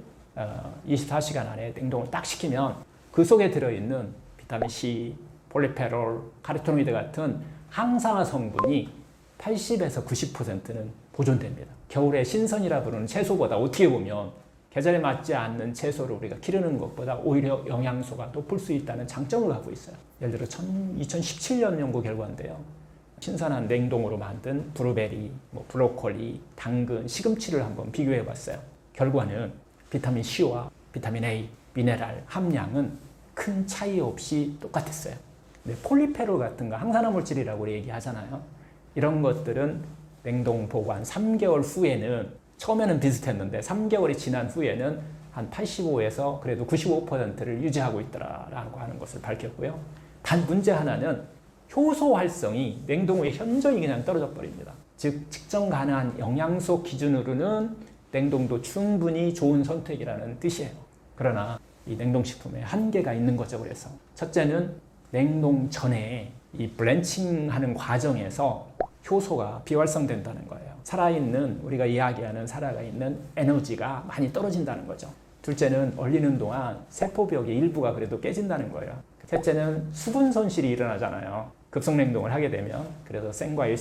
24시간 안에 냉동을 딱 시키면 그 속에 들어있는 비타민C, 폴리페놀, 카로티노이드 같은 항산화 성분이 80에서 90%는 보존됩니다. 겨울에 신선이라 부르는 채소보다 어떻게 보면 계절에 맞지 않는 채소를 우리가 기르는 것보다 오히려 영양소가 높을 수 있다는 장점을 갖고 있어요. 예를 들어 2017년 연구 결과인데요. 신선한 냉동으로 만든 블루베리, 뭐 브로콜리, 당근, 시금치를 한번 비교해 봤어요. 결과는 비타민 C와 비타민 A, 미네랄 함량은 큰 차이 없이 똑같았어요. 폴리페놀 같은 거 항산화 물질이라고 우리 얘기하잖아요. 이런 것들은 냉동 보관 3개월 후에는, 처음에는 비슷했는데 3개월이 지난 후에는 한 85에서 그래도 95%를 유지하고 있더라라고 하는 것을 밝혔고요. 단 문제 하나는 효소 활성이 냉동 후에 현저히 그냥 떨어져 버립니다. 즉 측정 가능한 영양소 기준으로는 냉동도 충분히 좋은 선택이라는 뜻이에요. 그러나 이 냉동식품에 한계가 있는 거죠. 그래서 첫째는 냉동 전에 이 블렌칭하는 과정에서 효소가 비활성된다는 거예요. 살아있는, 우리가 이야기하는 살아있는 에너지가 많이 떨어진다는 거죠. 둘째는 얼리는 동안 세포벽의 일부가 그래도 깨진다는 거예요. 셋째는 수분 손실이 일어나잖아요. 급속 냉동을 하게 되면. 그래서 생과일,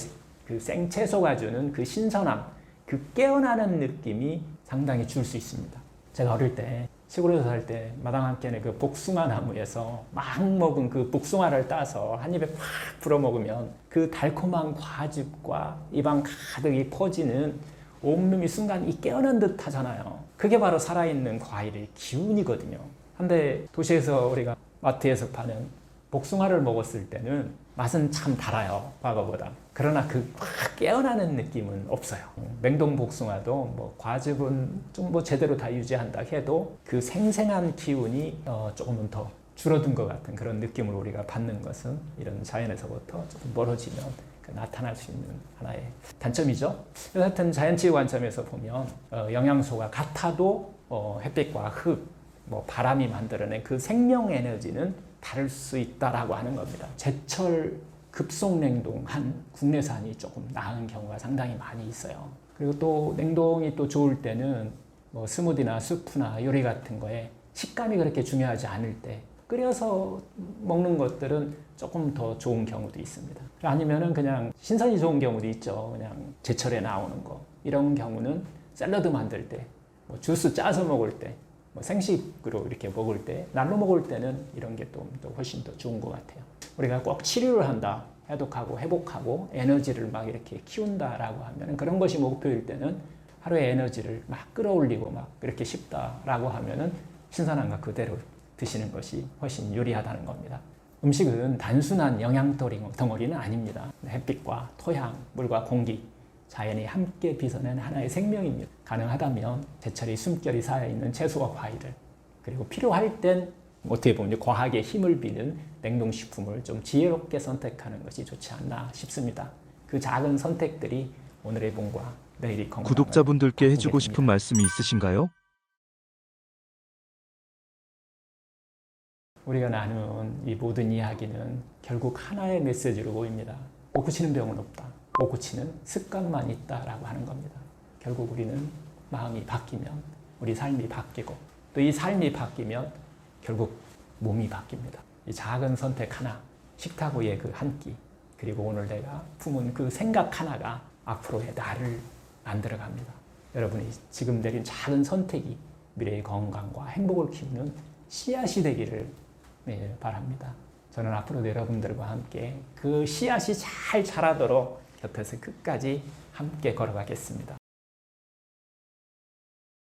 그 생채소가 주는 그 신선함, 그 깨어나는 느낌이 상당히 줄 수 있습니다. 제가 어릴 때 시골에서 살 때 마당 한켠에 그 복숭아 나무에서 막 먹은 그 복숭아를 따서 한 입에 팍 불어 먹으면 그 달콤한 과즙과 입안 가득이 퍼지는 온몸이 순간 이 깨어난 듯 하잖아요. 그게 바로 살아있는 과일의 기운이거든요. 근데 도시에서 우리가 마트에서 파는 복숭아를 먹었을 때는 맛은 참 달아요, 과거보다. 그러나 그 확 깨어나는 느낌은 없어요. 냉동 복숭아도 뭐 과즙은 좀 뭐 제대로 다 유지한다 해도 그 생생한 기운이 조금은 더 줄어든 것 같은 그런 느낌을 우리가 받는 것은 이런 자연에서부터 조금 멀어지면 나타날 수 있는 하나의 단점이죠. 하여튼 자연치유 관점에서 보면 영양소가 같아도 햇빛과 흙, 뭐 바람이 만들어낸 그 생명 에너지는 다를 수 있다라고 하는 겁니다. 제철 급속 냉동한 국내산이 조금 나은 경우가 상당히 많이 있어요. 그리고 또 냉동이 또 좋을 때는 뭐 스무디나 수프나 요리 같은 거에 식감이 그렇게 중요하지 않을 때 끓여서 먹는 것들은 조금 더 좋은 경우도 있습니다. 아니면은 그냥 신선이 좋은 경우도 있죠. 그냥 제철에 나오는 거. 이런 경우는 샐러드 만들 때, 뭐 주스 짜서 먹을 때, 뭐 생식으로 이렇게 먹을 때, 날로 먹을 때는 이런 게 또 훨씬 더 좋은 것 같아요. 우리가 꼭 치료를 한다, 해독하고 회복하고 에너지를 막 이렇게 키운다라고 하면 그런 것이 목표일 때는 하루에 에너지를 막 끌어올리고 막 이렇게 싶다라고 하면은 신선한 거 그대로 드시는 것이 훨씬 유리하다는 겁니다. 음식은 단순한 영양 덩어리는 아닙니다. 햇빛과 토양, 물과 공기, 자연이 함께 빚어낸 하나의 생명입니다. 가능하다면 제철이 숨결이 쌓여있는 채소와 과일을, 그리고 필요할 땐 어떻게 보면 과학의 힘을 비는 냉동식품을 좀 지혜롭게 선택하는 것이 좋지 않나 싶습니다. 그 작은 선택들이 오늘의 몸과 내일의 건강을 구독자분들께 바꾸게 해주고 싶은 됩니다. 말씀이 있으신가요? 우리가 나눈 이 모든 이야기는 결국 하나의 메시지로 보입니다. 못 고치는 병은 없다. 못 고치는 습관만 있다라고 하는 겁니다. 결국 우리는 마음이 바뀌면 우리 삶이 바뀌고, 또 이 삶이 바뀌면 결국 몸이 바뀝니다. 이 작은 선택 하나, 식탁 위의 그 한 끼, 그리고 오늘 내가 품은 그 생각 하나가 앞으로의 나를 만들어갑니다. 여러분이 지금 내린 작은 선택이 미래의 건강과 행복을 키우는 씨앗이 되기를 바랍니다. 저는 앞으로도 여러분들과 함께 그 씨앗이 잘 자라도록 곁에서 끝까지 함께 걸어가겠습니다.